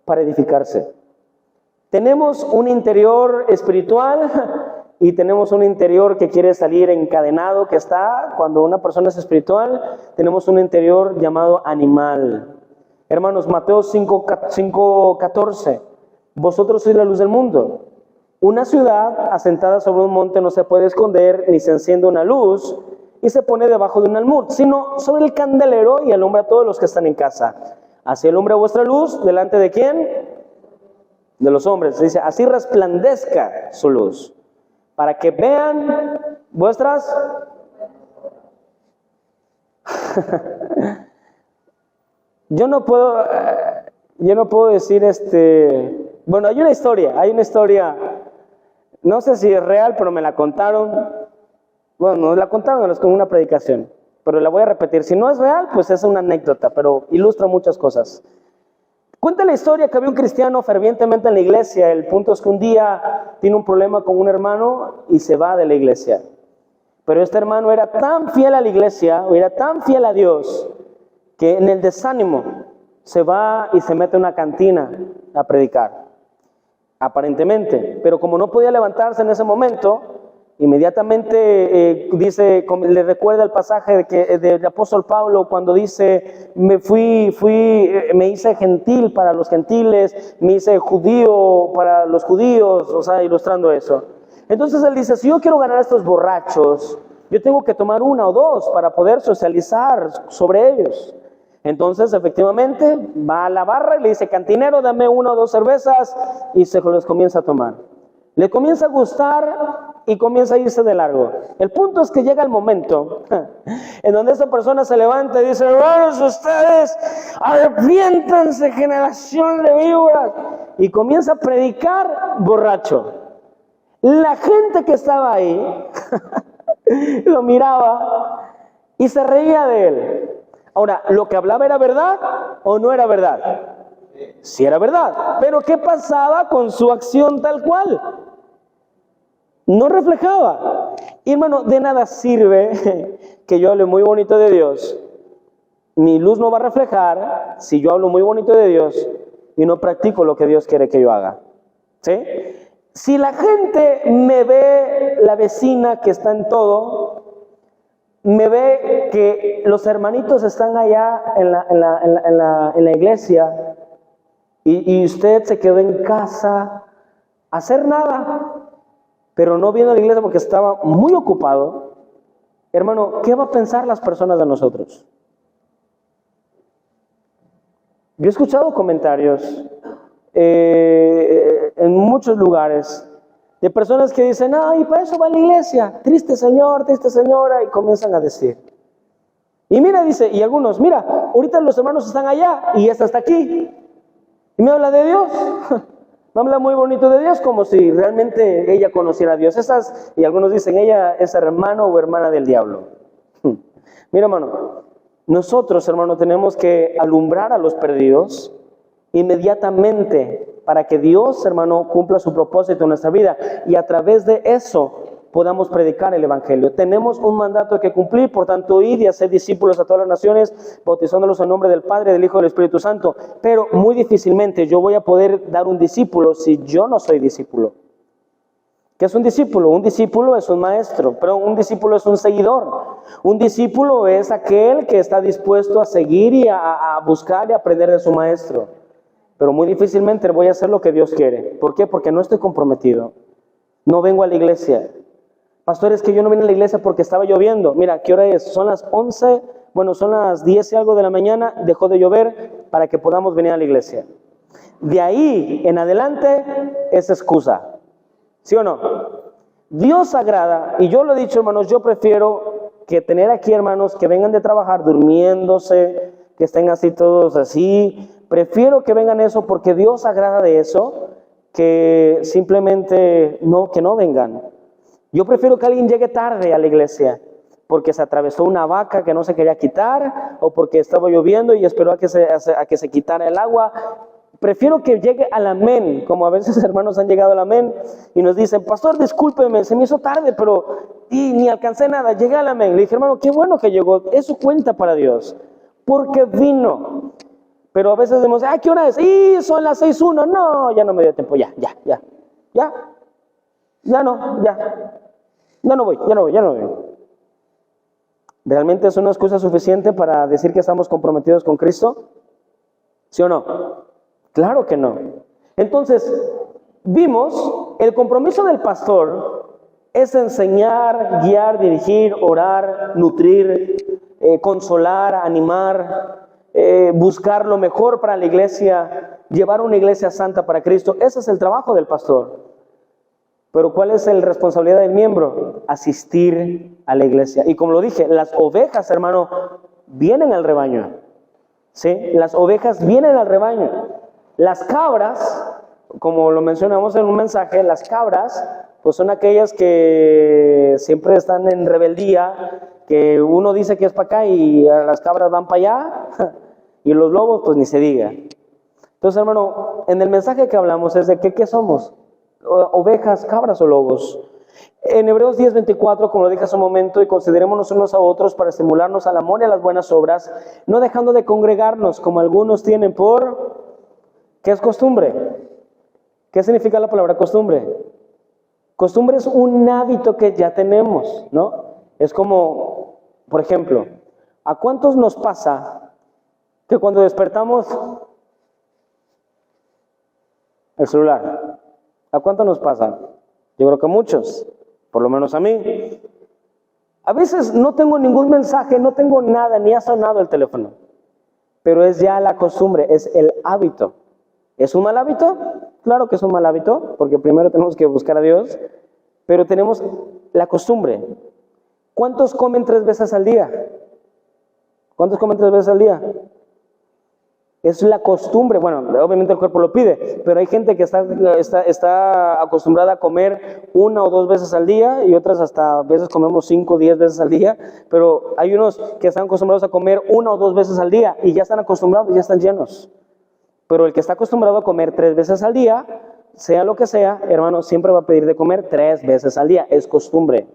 Para edificarse. Tenemos un interior espiritual y tenemos un interior que quiere salir encadenado, que está, cuando una persona es espiritual, tenemos un interior llamado animal. Hermanos, Mateo 5:14, vosotros sois la luz del mundo. Una ciudad asentada sobre un monte no se puede esconder, ni se enciende una luz y se pone debajo de un almud, sino sobre el candelero y alumbra a todos los que están en casa. Así alumbra vuestra luz, ¿delante de quién? De los hombres. Dice, así resplandezca su luz, para que vean vuestras... Yo no puedo decir Bueno, hay una historia, no sé si es real, pero me la contaron. Bueno, nos la contaron con una predicación, pero la voy a repetir. Si no es real, pues es una anécdota, pero ilustra muchas cosas. Cuenta la historia que había un cristiano fervientemente en la iglesia. El punto es que un día tiene un problema con un hermano y se va de la iglesia. Pero este hermano era tan fiel a la iglesia, o era tan fiel a Dios, que en el desánimo se va y se mete a una cantina a predicar, aparentemente. Pero como no podía levantarse en ese momento, inmediatamente le recuerda el pasaje del apóstol Pablo cuando dice, me hice gentil para los gentiles, me hice judío para los judíos, o sea, ilustrando eso. Entonces él dice, si yo quiero ganar a estos borrachos, yo tengo que tomar una o dos para poder socializar sobre ellos. Entonces, efectivamente, va a la barra y le dice, cantinero, dame una o dos cervezas, y se los comienza a tomar. Le comienza a gustar y comienza a irse de largo. El punto es que llega el momento en donde esa persona se levanta y dice, hermanos, ustedes arrepiéntanse, generación de víboras, y comienza a predicar borracho. La gente que estaba ahí lo miraba y se reía de él. Ahora, ¿lo que hablaba era verdad o no era verdad? Sí era verdad, pero ¿qué pasaba con su acción tal cual? No reflejaba. Y hermano, de nada sirve que yo hable muy bonito de Dios. Mi luz no va a reflejar si yo hablo muy bonito de Dios y no practico lo que Dios quiere que yo haga. ¿Sí? Si la gente me ve, la vecina que está en todo, me ve que los hermanitos están allá en la iglesia, y usted se quedó en casa a hacer nada, pero no vino a la iglesia porque estaba muy ocupado, hermano, ¿qué va a pensar las personas de nosotros? Yo he escuchado comentarios en muchos lugares de personas que dicen, ay, para eso va a la iglesia, triste señor, triste señora, y comienzan a decir. Y mira, dice, y algunos, mira, ahorita los hermanos están allá y esta está aquí. Y me habla de Dios. Me habla muy bonito de Dios, como si realmente ella conociera a Dios. Y algunos dicen, ella es hermano o hermana del diablo. Mira, hermano, nosotros, hermano, tenemos que alumbrar a los perdidos inmediatamente para que Dios, hermano, cumpla su propósito en nuestra vida y a través de eso podamos predicar el evangelio. Tenemos un mandato que cumplir, por tanto, id y hacer discípulos a todas las naciones, bautizándolos en nombre del Padre, del Hijo y del Espíritu Santo. Pero muy difícilmente yo voy a poder dar un discípulo si yo no soy discípulo. ¿Qué es un discípulo? Un discípulo es un maestro, pero un discípulo es un seguidor. Un discípulo es aquel que está dispuesto a seguir y a buscar y aprender de su maestro. Pero muy difícilmente voy a hacer lo que Dios quiere. ¿Por qué? Porque no estoy comprometido. No vengo a la iglesia. Pastor, es que yo no vine a la iglesia porque estaba lloviendo. Mira, ¿qué hora es? Son las 11, bueno, son las 10 y algo de la mañana, dejó de llover para que podamos venir a la iglesia. De ahí en adelante es excusa. ¿Sí o no? Dios agrada, y yo lo he dicho, hermanos, yo prefiero que tener aquí hermanos que vengan de trabajar durmiéndose, que estén así todos así. Prefiero que vengan eso porque Dios agrada de eso, que simplemente que no vengan. Yo prefiero que alguien llegue tarde a la iglesia porque se atravesó una vaca que no se quería quitar o porque estaba lloviendo y esperó a que se quitara el agua. Prefiero que llegue al amén, como a veces hermanos han llegado al amén y nos dicen, pastor, discúlpeme, se me hizo tarde, pero ni alcancé nada, llegué al amén. Le dije, hermano, qué bueno que llegó, eso cuenta para Dios, porque vino. Pero a veces decimos, ¿qué hora es? Son las 6:01, no, ya no me dio tiempo, ya no voy. ¿Realmente es una excusa suficiente para decir que estamos comprometidos con Cristo? ¿Sí o no? Claro que no. Entonces, vimos, el compromiso del pastor es enseñar, guiar, dirigir, orar, nutrir, consolar, animar, buscar lo mejor para la iglesia, llevar una iglesia santa para Cristo. Ese es el trabajo del pastor. Pero ¿cuál es la responsabilidad del miembro? Asistir a la iglesia. Y como lo dije, las ovejas, hermano, vienen al rebaño. ¿Sí? Las ovejas vienen al rebaño. Las cabras, como lo mencionamos en un mensaje, las cabras, pues son aquellas que siempre están en rebeldía, que uno dice que es para acá y las cabras van para allá, y los lobos, pues ni se diga. Entonces, hermano, en el mensaje que hablamos es de que, ¿qué somos? Ovejas, cabras o lobos. En Hebreos 10:24, como lo dije hace un momento, y considerémonos unos a otros para estimularnos al amor y a las buenas obras, no dejando de congregarnos como algunos tienen por... ¿Qué es costumbre? ¿Qué significa la palabra costumbre? Costumbre es un hábito que ya tenemos, ¿no? Es como, por ejemplo, ¿a cuántos nos pasa que cuando despertamos el celular? ¿A cuánto nos pasa? Yo creo que a muchos, por lo menos a mí. A veces no tengo ningún mensaje, no tengo nada, ni ha sonado el teléfono. Pero es ya la costumbre, es el hábito. ¿Es un mal hábito? Claro que es un mal hábito, porque primero tenemos que buscar a Dios, pero tenemos la costumbre. ¿Cuántos comen 3 veces al día? ¿Cuántos comen 3 veces al día? Es la costumbre. Bueno, obviamente el cuerpo lo pide, pero hay gente que está acostumbrada a comer 1 o 2 veces al día y otras hasta a veces comemos 5 o 10 veces al día, pero hay unos que están acostumbrados a comer 1 o 2 veces al día y ya están acostumbrados y ya están llenos. Pero el que está acostumbrado a comer 3 veces al día, sea lo que sea, hermano, siempre va a pedir de comer 3 veces al día, es costumbre.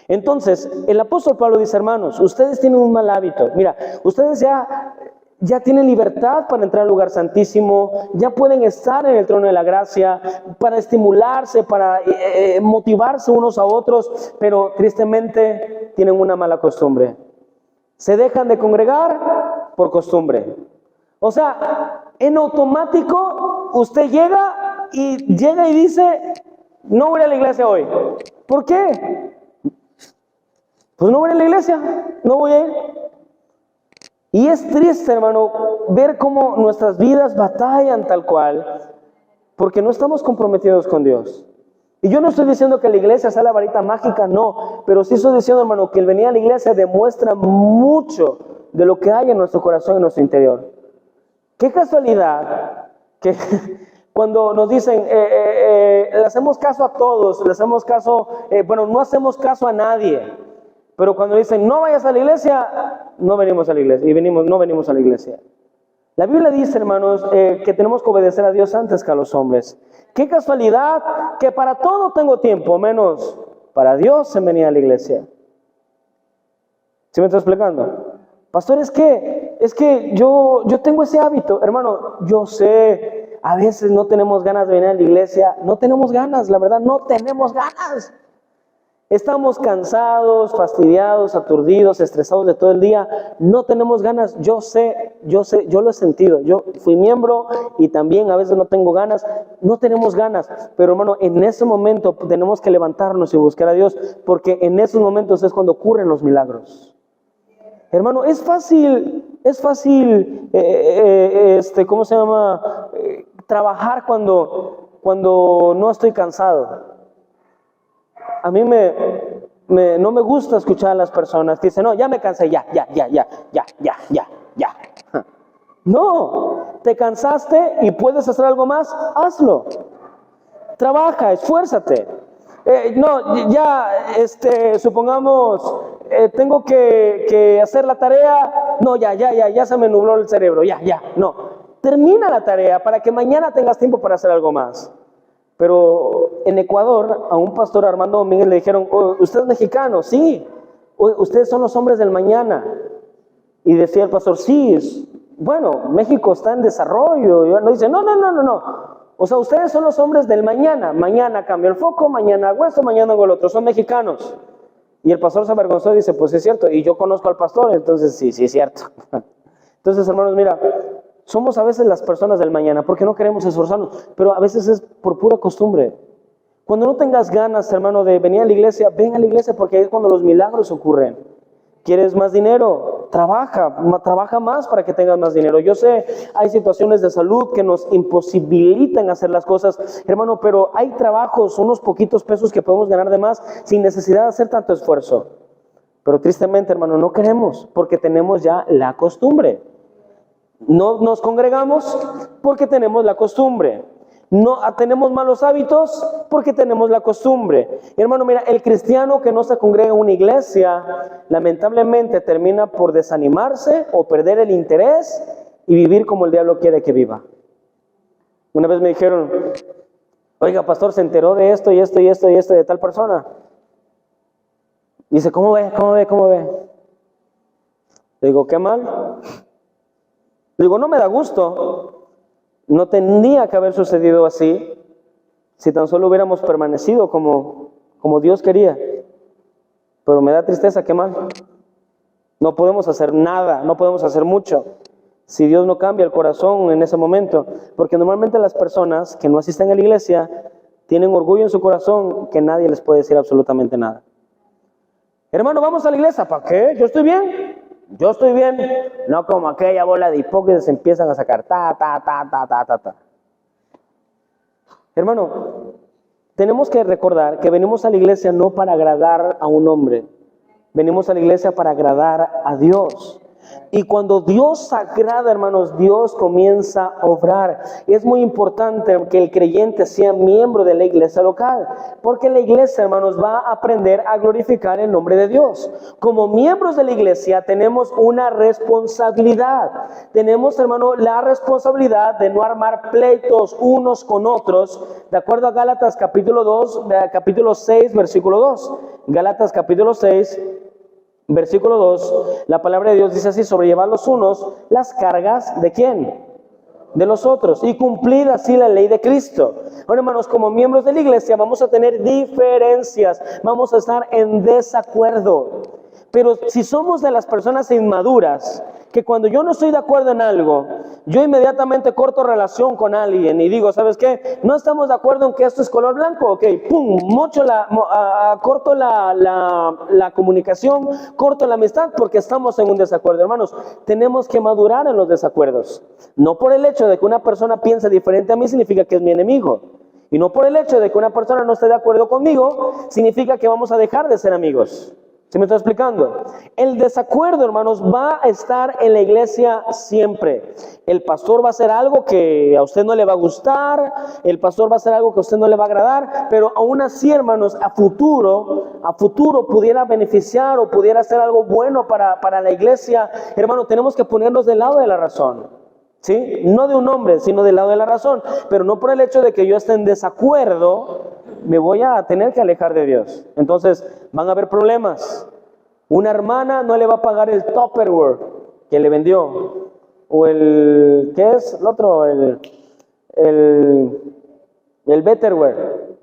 Entonces, el apóstol Pablo dice, hermanos, ustedes tienen un mal hábito. Mira, ustedes ya tienen libertad para entrar al lugar santísimo, ya pueden estar en el trono de la gracia, para estimularse, para motivarse unos a otros, pero tristemente tienen una mala costumbre. Se dejan de congregar por costumbre. O sea, en automático usted llega y dice, no voy a la iglesia hoy. ¿Por qué? Pues no voy a la iglesia, no voy a ir. Y es triste, hermano, ver cómo nuestras vidas batallan tal cual, porque no estamos comprometidos con Dios. Y yo no estoy diciendo que la iglesia sea la varita mágica, no, pero sí estoy diciendo, hermano, que el venir a la iglesia demuestra mucho de lo que hay en nuestro corazón, en nuestro interior. Qué casualidad que cuando nos dicen, le hacemos caso a todos, le hacemos caso, no hacemos caso a nadie, pero cuando dicen, no vayas a la iglesia, no venimos a la iglesia, no venimos a la iglesia. La Biblia dice, hermanos, que tenemos que obedecer a Dios antes que a los hombres. Qué casualidad que para todo tengo tiempo, menos para Dios en venir a la iglesia. ¿Sí me estoy explicando? Pastor, es que yo tengo ese hábito. Hermano, yo sé, a veces no tenemos ganas de venir a la iglesia. No tenemos ganas, la verdad, no tenemos ganas. Estamos cansados, fastidiados, aturdidos, estresados de todo el día. No tenemos ganas. Yo sé, yo lo he sentido. Yo fui miembro y también a veces no tengo ganas. No tenemos ganas. Pero hermano, en ese momento tenemos que levantarnos y buscar a Dios, porque en esos momentos es cuando ocurren los milagros. Hermano, es fácil, trabajar cuando no estoy cansado. A mí no me gusta escuchar a las personas que dicen, no, ya me cansé, ya. No, te cansaste y puedes hacer algo más, hazlo. Trabaja, esfuérzate. Supongamos, tengo que hacer la tarea, no, ya se me nubló el cerebro, no. Termina la tarea para que mañana tengas tiempo para hacer algo más. Pero en Ecuador, a un pastor, Armando Domínguez, le dijeron, ¿usted es mexicano? Sí. Ustedes son los hombres del mañana. Y decía el pastor, sí, bueno, México está en desarrollo. Y él dice, no. O sea, ustedes son los hombres del mañana. Mañana cambio el foco, mañana hago esto, mañana hago el otro. Son mexicanos. Y el pastor se avergonzó y dice, pues sí es cierto. Y yo conozco al pastor, entonces sí es cierto. Entonces, hermanos, mira, somos a veces las personas del mañana porque no queremos esforzarnos, pero a veces es por pura costumbre. Cuando no tengas ganas, hermano, de venir a la iglesia, ven a la iglesia, porque ahí es cuando los milagros ocurren. ¿Quieres más dinero? Trabaja más para que tengas más dinero. Yo sé, hay situaciones de salud que nos imposibilitan hacer las cosas, hermano, pero hay trabajos, unos poquitos pesos que podemos ganar de más sin necesidad de hacer tanto esfuerzo. Pero tristemente, hermano, no queremos porque tenemos ya la costumbre. No nos congregamos porque tenemos la costumbre. No tenemos malos hábitos porque tenemos la costumbre. Hermano, mira, el cristiano que no se congrega en una iglesia, lamentablemente termina por desanimarse o perder el interés y vivir como el diablo quiere que viva. Una vez me dijeron, oiga, pastor, se enteró de esto y esto de tal persona. Dice, ¿cómo ve? Le digo, qué mal. Le digo, no me da gusto. No tendría que haber sucedido así si tan solo hubiéramos permanecido como Dios quería. Pero me da tristeza, qué mal. No podemos hacer nada, no podemos hacer mucho si Dios no cambia el corazón en ese momento. Porque normalmente las personas que no asisten a la iglesia tienen orgullo en su corazón que nadie les puede decir absolutamente nada. Hermano, vamos a la iglesia, ¿para qué? Yo estoy bien, no como aquella bola de hipócritas empiezan a sacar ta. Hermano, tenemos que recordar que venimos a la iglesia no para agradar a un hombre, venimos a la iglesia para agradar a Dios. Y cuando Dios agrada, hermanos, Dios comienza a obrar. Y es muy importante que el creyente sea miembro de la iglesia local, porque la iglesia, hermanos, va a aprender a glorificar el nombre de Dios. Como miembros de la iglesia tenemos una responsabilidad. Tenemos, hermano, la responsabilidad de no armar pleitos unos con otros, de acuerdo a Gálatas capítulo 6, versículo 2. Gálatas capítulo 6, versículo 2, la palabra de Dios dice así: sobrellevad los unos las cargas ¿de quién? De los otros, y cumplid así la ley de Cristo. Bueno, hermanos, como miembros de la iglesia vamos a tener diferencias, vamos a estar en desacuerdo. Pero si somos de las personas inmaduras que cuando yo no estoy de acuerdo en algo, yo inmediatamente corto relación con alguien y digo, ¿sabes qué? No estamos de acuerdo en que esto es color blanco, ok, pum, corto la comunicación, corto la amistad porque estamos en un desacuerdo. Hermanos, tenemos que madurar en los desacuerdos. No por el hecho de que una persona piense diferente a mí significa que es mi enemigo. Y no por el hecho de que una persona no esté de acuerdo conmigo significa que vamos a dejar de ser amigos. ¿Sí me estoy explicando? El desacuerdo, hermanos, va a estar en la iglesia siempre. El pastor va a hacer algo que a usted no le va a gustar, el pastor va a hacer algo que a usted no le va a agradar, pero aún así, hermanos, a futuro pudiera beneficiar o pudiera hacer algo bueno para la iglesia. Hermano, tenemos que ponernos del lado de la razón. ¿Sí? No de un hombre, sino del lado de la razón. Pero no por el hecho de que yo esté en desacuerdo, me voy a tener que alejar de Dios. Entonces van a haber problemas. Una hermana no le va a pagar el Tupperware que le vendió. O el, ¿qué es? El otro, el Betterware.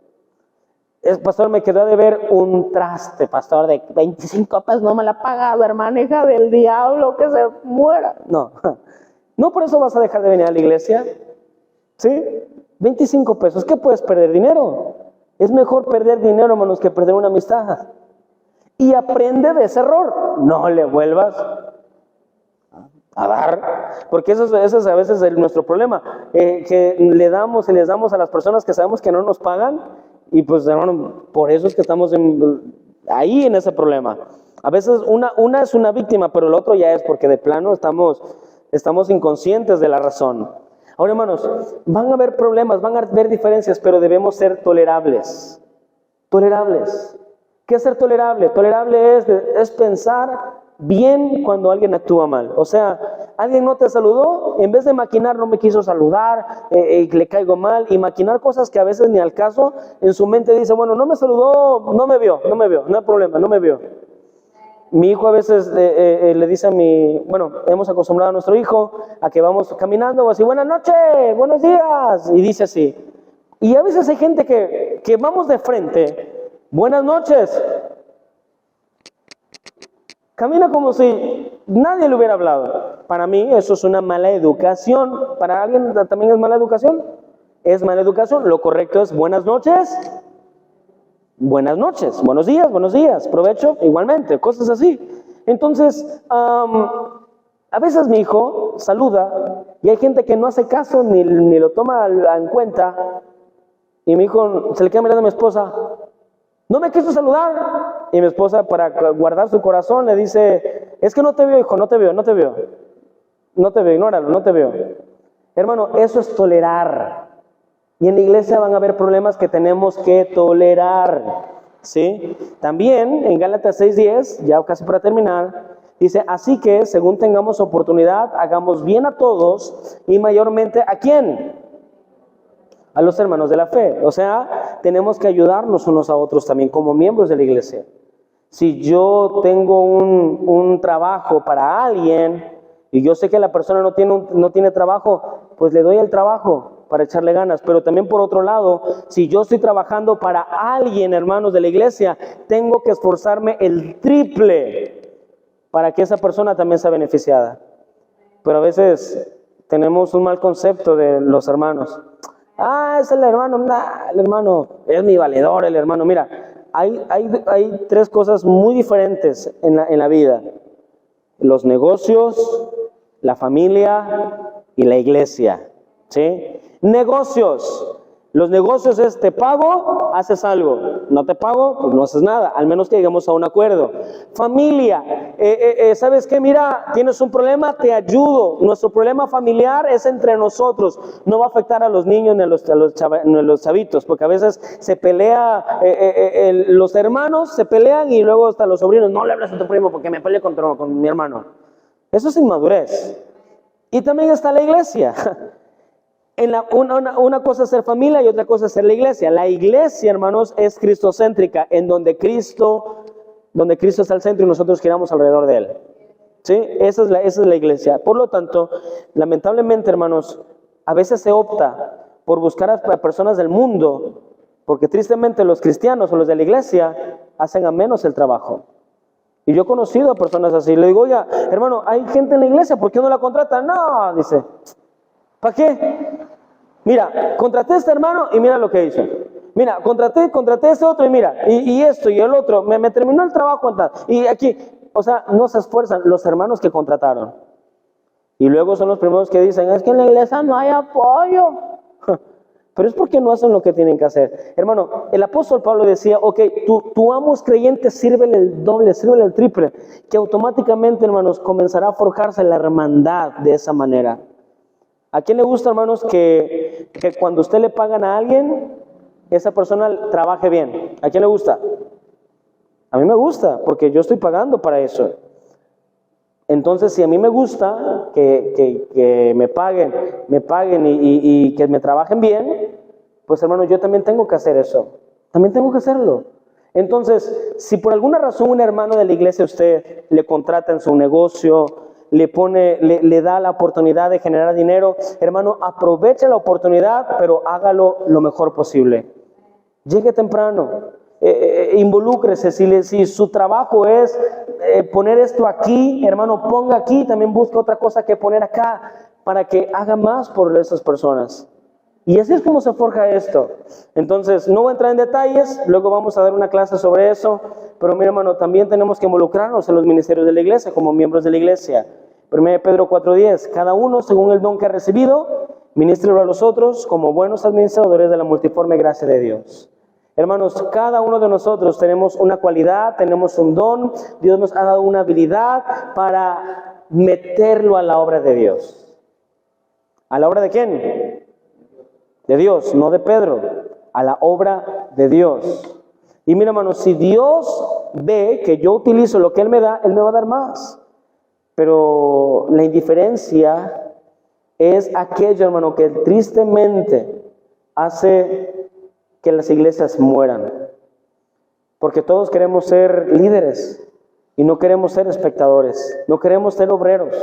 Pastor, me quedó de ver un traste, pastor, de 25 pesos, no me la ha pagado, hermana, hija del diablo, que se muera. No por eso vas a dejar de venir a la iglesia. ¿Sí? 25 pesos, ¿qué puedes perder? Dinero. Es mejor perder dinero, hermanos, que perder una amistad. Y aprende de ese error. No le vuelvas a dar, porque eso es a veces nuestro problema, que les damos a las personas que sabemos que no nos pagan, y pues, hermano, por eso es que estamos ahí en ese problema. A veces una es una víctima, pero el otro ya es porque de plano estamos inconscientes de la razón. Ahora, hermanos, van a haber problemas, van a haber diferencias, pero debemos ser tolerables. Tolerables. ¿Qué es ser tolerable? Tolerable es pensar bien cuando alguien actúa mal. O sea, alguien no te saludó, en vez de maquinar, no me quiso saludar, le caigo mal, y maquinar cosas que a veces ni al caso, en su mente dice, bueno, no me saludó, no me vio, no hay problema, no me vio. Mi hijo a veces le dice hemos acostumbrado a nuestro hijo a que vamos caminando, o así, buenas noches, buenos días, y dice así. Y a veces hay gente que vamos de frente, buenas noches, camina como si nadie le hubiera hablado. Para mí eso es una mala educación. ¿Para alguien también es mala educación? Es mala educación. Lo correcto es buenas noches, buenos días, provecho, igualmente, cosas así. Entonces, a veces mi hijo saluda y hay gente que no hace caso ni lo toma en cuenta, y mi hijo se le queda mirando a mi esposa, no me quiso saludar, y mi esposa, para guardar su corazón, le dice, es que no te veo, hijo, no te veo, ignóralo, no te veo. Hermano, eso es tolerar. Y en la iglesia van a haber problemas que tenemos que tolerar, ¿sí? También en Gálatas 6:10, ya casi para terminar, dice, así que según tengamos oportunidad, hagamos bien a todos, y mayormente ¿a quién? A los hermanos de la fe. O sea, tenemos que ayudarnos unos a otros también como miembros de la iglesia. Si yo tengo un trabajo para alguien y yo sé que la persona no tiene trabajo, pues le doy el trabajo para echarle ganas. Pero también, por otro lado, si yo estoy trabajando para alguien, hermanos de la iglesia, tengo que esforzarme el triple para que esa persona también sea beneficiada. Pero a veces tenemos un mal concepto de los hermanos. Es el hermano, el hermano es mi valedor, el hermano. Mira, hay tres cosas muy diferentes en la vida: los negocios, la familia y la iglesia, ¿sí? Negocios. Los negocios es, te pago, haces algo. No te pago, pues no haces nada, al menos que lleguemos a un acuerdo. Familia, ¿sabes qué? Mira, tienes un problema, te ayudo. Nuestro problema familiar es entre nosotros. No va a afectar a los niños ni a los chavitos, porque a veces se pelea, los hermanos se pelean y luego hasta los sobrinos, no le hables a tu primo porque me peleé con mi hermano. Eso es inmadurez. Y también está la iglesia. Una cosa es ser familia y otra cosa es ser la iglesia. La iglesia, hermanos, es cristocéntrica, en donde Cristo está al centro y nosotros giramos alrededor de Él. ¿Sí? Esa es la iglesia. Por lo tanto, lamentablemente, hermanos, a veces se opta por buscar a personas del mundo, porque tristemente los cristianos o los de la iglesia hacen a menos el trabajo. Y yo he conocido a personas así. Le digo, oiga, hermano, hay gente en la iglesia, ¿por qué no la contratan? No, dice, ¿para qué? Mira, contraté a este hermano y mira lo que hizo. Mira, contraté a este otro y mira, y esto y el otro, me terminó el trabajo. Y aquí, o sea, no se esfuerzan los hermanos que contrataron. Y luego son los primeros que dicen, es que en la iglesia no hay apoyo. Pero es porque no hacen lo que tienen que hacer. Hermano, el apóstol Pablo decía, ok, tu amo es creyente, sírvele el doble, sírvele el triple, que automáticamente, hermanos, comenzará a forjarse la hermandad de esa manera. ¿A quién le gusta, hermanos, que cuando usted le pagan a alguien, esa persona trabaje bien? ¿A quién le gusta? A mí me gusta, porque yo estoy pagando para eso. Entonces, si a mí me gusta que me paguen y que me trabajen bien, pues hermano, yo también tengo que hacer eso. También tengo que hacerlo. Entonces, si por alguna razón un hermano de la iglesia a usted le contrata en su negocio, le da la oportunidad de generar dinero, hermano, aproveche la oportunidad, pero hágalo lo mejor posible. Llegue temprano. Involúcrese. Si su trabajo es poner esto aquí, hermano, ponga aquí, también busque otra cosa que poner acá, para que haga más por esas personas. Y así es como se forja esto. Entonces, no voy a entrar en detalles, luego vamos a dar una clase sobre eso, pero mira, hermano, también tenemos que involucrarnos en los ministerios de la iglesia, como miembros de la iglesia. 1 Pedro 4:10, cada uno según el don que ha recibido, ministrelo a los otros como buenos administradores de la multiforme gracia de Dios. Hermanos, cada uno de nosotros tenemos una cualidad, tenemos un don. Dios nos ha dado una habilidad para meterlo a la obra de Dios. ¿A la obra de quién? De Dios, no de Pedro. A la obra de Dios. Y mira, hermanos, si Dios ve que yo utilizo lo que Él me da, Él me va a dar más. Pero la indiferencia es aquello, hermano, que tristemente hace que las iglesias mueran, porque todos queremos ser líderes y no queremos ser espectadores, no queremos ser obreros.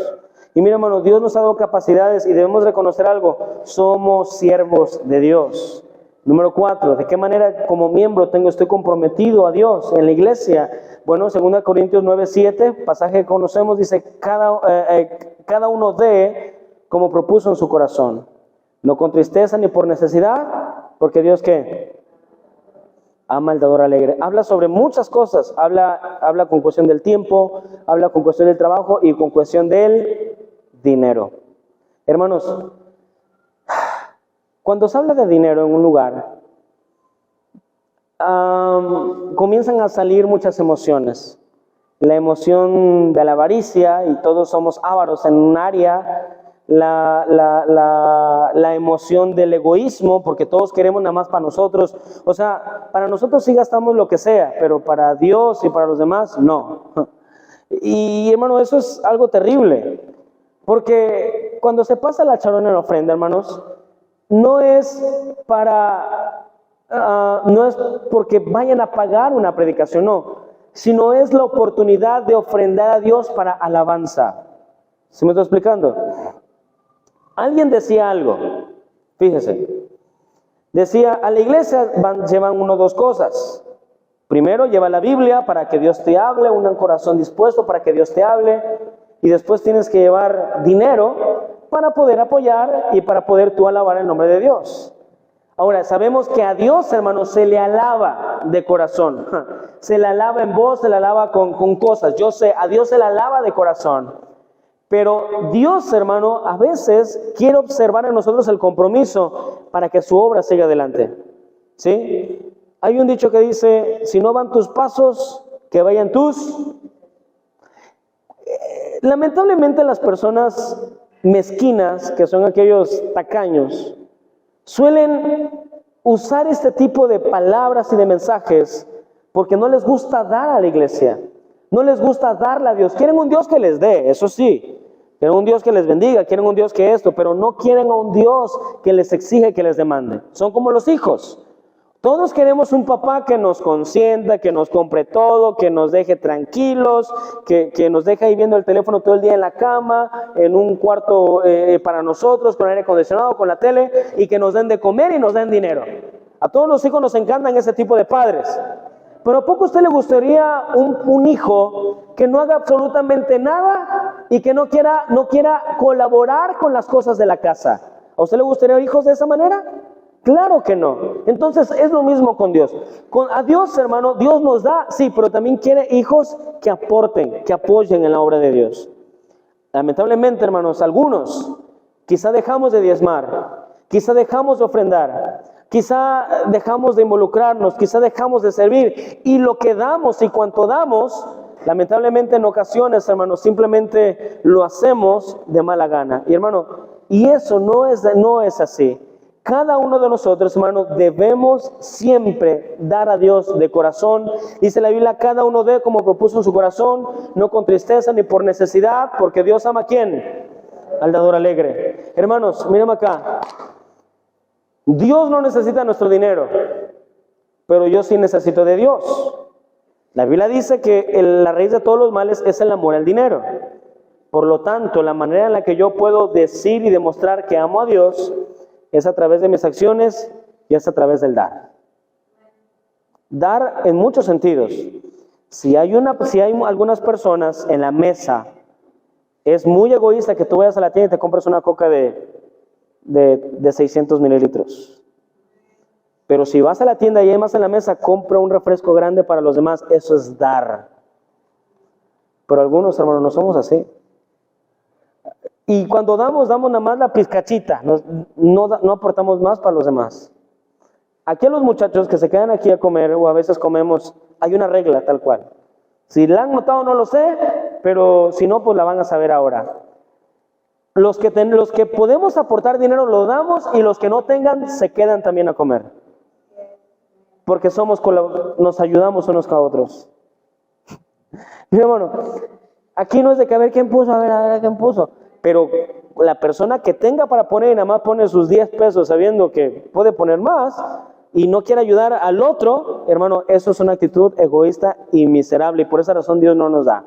Y mira, hermano, Dios nos ha dado capacidades y debemos reconocer algo: somos siervos de Dios. Número 4, ¿de qué manera como miembro estoy comprometido a Dios en la iglesia? Bueno, 2 Corintios 9:7, pasaje que conocemos, dice, cada uno dé como propuso en su corazón, no con tristeza ni por necesidad, porque Dios, ¿qué? Ama al dador alegre. Habla sobre muchas cosas. Habla con cuestión del tiempo, habla con cuestión del trabajo y con cuestión del dinero. Hermanos, cuando se habla de dinero en un lugar, comienzan a salir muchas emociones. La emoción de la avaricia, y todos somos ávaros en un área. La emoción del egoísmo, porque todos queremos nada más para nosotros. O sea, para nosotros sí gastamos lo que sea, pero para Dios y para los demás, no. Y hermano, eso es algo terrible, porque cuando se pasa la charona en la ofrenda, hermanos, no es porque vayan a pagar una predicación, no, sino es la oportunidad de ofrendar a Dios para alabanza. ¿Sí me estoy explicando? Alguien decía algo, fíjese, decía, a la iglesia llevan 1 o 2 cosas. Primero, lleva la Biblia para que Dios te hable, un corazón dispuesto para que Dios te hable, y después tienes que llevar dinero para poder apoyar y para poder tú alabar el nombre de Dios. Ahora, sabemos que a Dios, hermanos, se le alaba de corazón, se le alaba en voz, se le alaba con cosas. Yo sé, a Dios se le alaba de corazón. Pero Dios, hermano, a veces quiere observar en nosotros el compromiso para que su obra siga adelante. ¿Sí? Hay un dicho que dice, si no van tus pasos, que vayan tus. Lamentablemente las personas mezquinas, que son aquellos tacaños, suelen usar este tipo de palabras y de mensajes porque no les gusta dar a la iglesia. No les gusta darle a Dios. Quieren un Dios que les dé, eso sí. Quieren un Dios que les bendiga, quieren un Dios que esto, pero no quieren a un Dios que les exige, que les demande. Son como los hijos. Todos queremos un papá que nos consienta, que nos compre todo, que nos deje tranquilos, que nos deje ahí viendo el teléfono todo el día en la cama, en un cuarto para nosotros, con aire acondicionado, con la tele, y que nos den de comer y nos den dinero. A todos los hijos nos encantan ese tipo de padres. Pero ¿a poco a usted le gustaría un hijo que no haga absolutamente nada y que no quiera colaborar con las cosas de la casa? ¿A usted le gustaría hijos de esa manera? Claro que no. Entonces es lo mismo con Dios. A Dios, hermano, Dios nos da, sí, pero también quiere hijos que aporten, que apoyen en la obra de Dios. Lamentablemente, hermanos, algunos quizá dejamos de diezmar, quizá dejamos de ofrendar, quizá dejamos de involucrarnos, quizá dejamos de servir, y lo que damos y cuanto damos, lamentablemente en ocasiones, hermanos, simplemente lo hacemos de mala gana. Y hermano, y eso no es así. Cada uno de nosotros, hermano, debemos siempre dar a Dios de corazón. Dice la Biblia, cada uno dé como propuso en su corazón, no con tristeza ni por necesidad, porque Dios ama ¿a quién? Al dador alegre. Hermanos, miren acá. Dios no necesita nuestro dinero, pero yo sí necesito de Dios. La Biblia dice que la raíz de todos los males es el amor al dinero. Por lo tanto, la manera en la que yo puedo decir y demostrar que amo a Dios es a través de mis acciones y es a través del dar. Dar en muchos sentidos. Si hay algunas personas en la mesa, es muy egoísta que tú vayas a la tienda y te compres una coca de 600 mililitros. Pero si vas a la tienda y hay más en la mesa, compra un refresco grande para los demás. Eso es dar. Pero algunos, hermanos, no somos así. Y cuando damos nada más la pizcachita, no aportamos más para los demás. Aquí a los muchachos que se quedan aquí a comer, o a veces comemos, hay una regla tal cual. Si la han notado no lo sé, pero si no, pues la van a saber ahora. Los que podemos aportar dinero lo damos, y los que no tengan se quedan también a comer. Porque nos ayudamos unos con otros. Mira, hermano, aquí no es de que a ver quién puso, a ver quién puso. Pero la persona que tenga para poner y nada más pone sus 10 pesos sabiendo que puede poner más y no quiere ayudar al otro, hermano, eso es una actitud egoísta y miserable, y por esa razón Dios no nos da.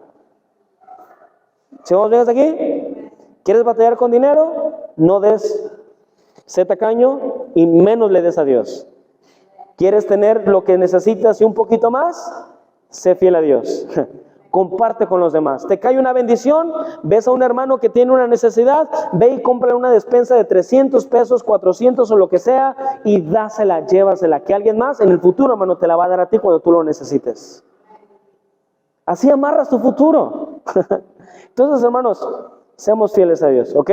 ¿Si vamos bien hasta aquí? ¿Quieres batallar con dinero? No des, sé tacaño y menos le des a Dios. ¿Quieres tener lo que necesitas y un poquito más? Sé fiel a Dios. Comparte con los demás. Te cae una bendición, ves a un hermano que tiene una necesidad, ve y compra una despensa de 300 pesos, 400 o lo que sea, y dásela, llévasela, que alguien más en el futuro, hermano, te la va a dar a ti cuando tú lo necesites. Así amarras tu futuro. Entonces, hermanos, seamos fieles a Dios, ¿ok?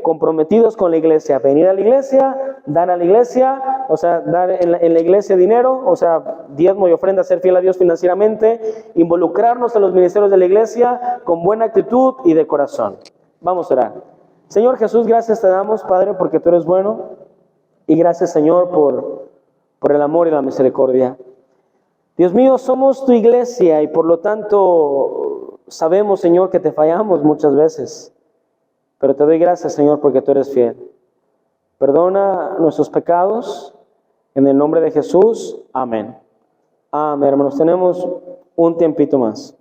Comprometidos con la iglesia, venir a la iglesia, dar a la iglesia, o sea, dar en la iglesia dinero, o sea, diezmo y ofrenda, ser fiel a Dios financieramente, involucrarnos en los ministerios de la iglesia con buena actitud y de corazón. Vamos a orar. Señor Jesús, gracias te damos, Padre, porque tú eres bueno, y gracias, Señor, por el amor y la misericordia. Dios mío, somos tu iglesia y por lo tanto sabemos, Señor, que te fallamos muchas veces. Pero te doy gracias, Señor, porque tú eres fiel. Perdona nuestros pecados. En el nombre de Jesús. Amén. Amén, hermanos. Tenemos un tiempito más.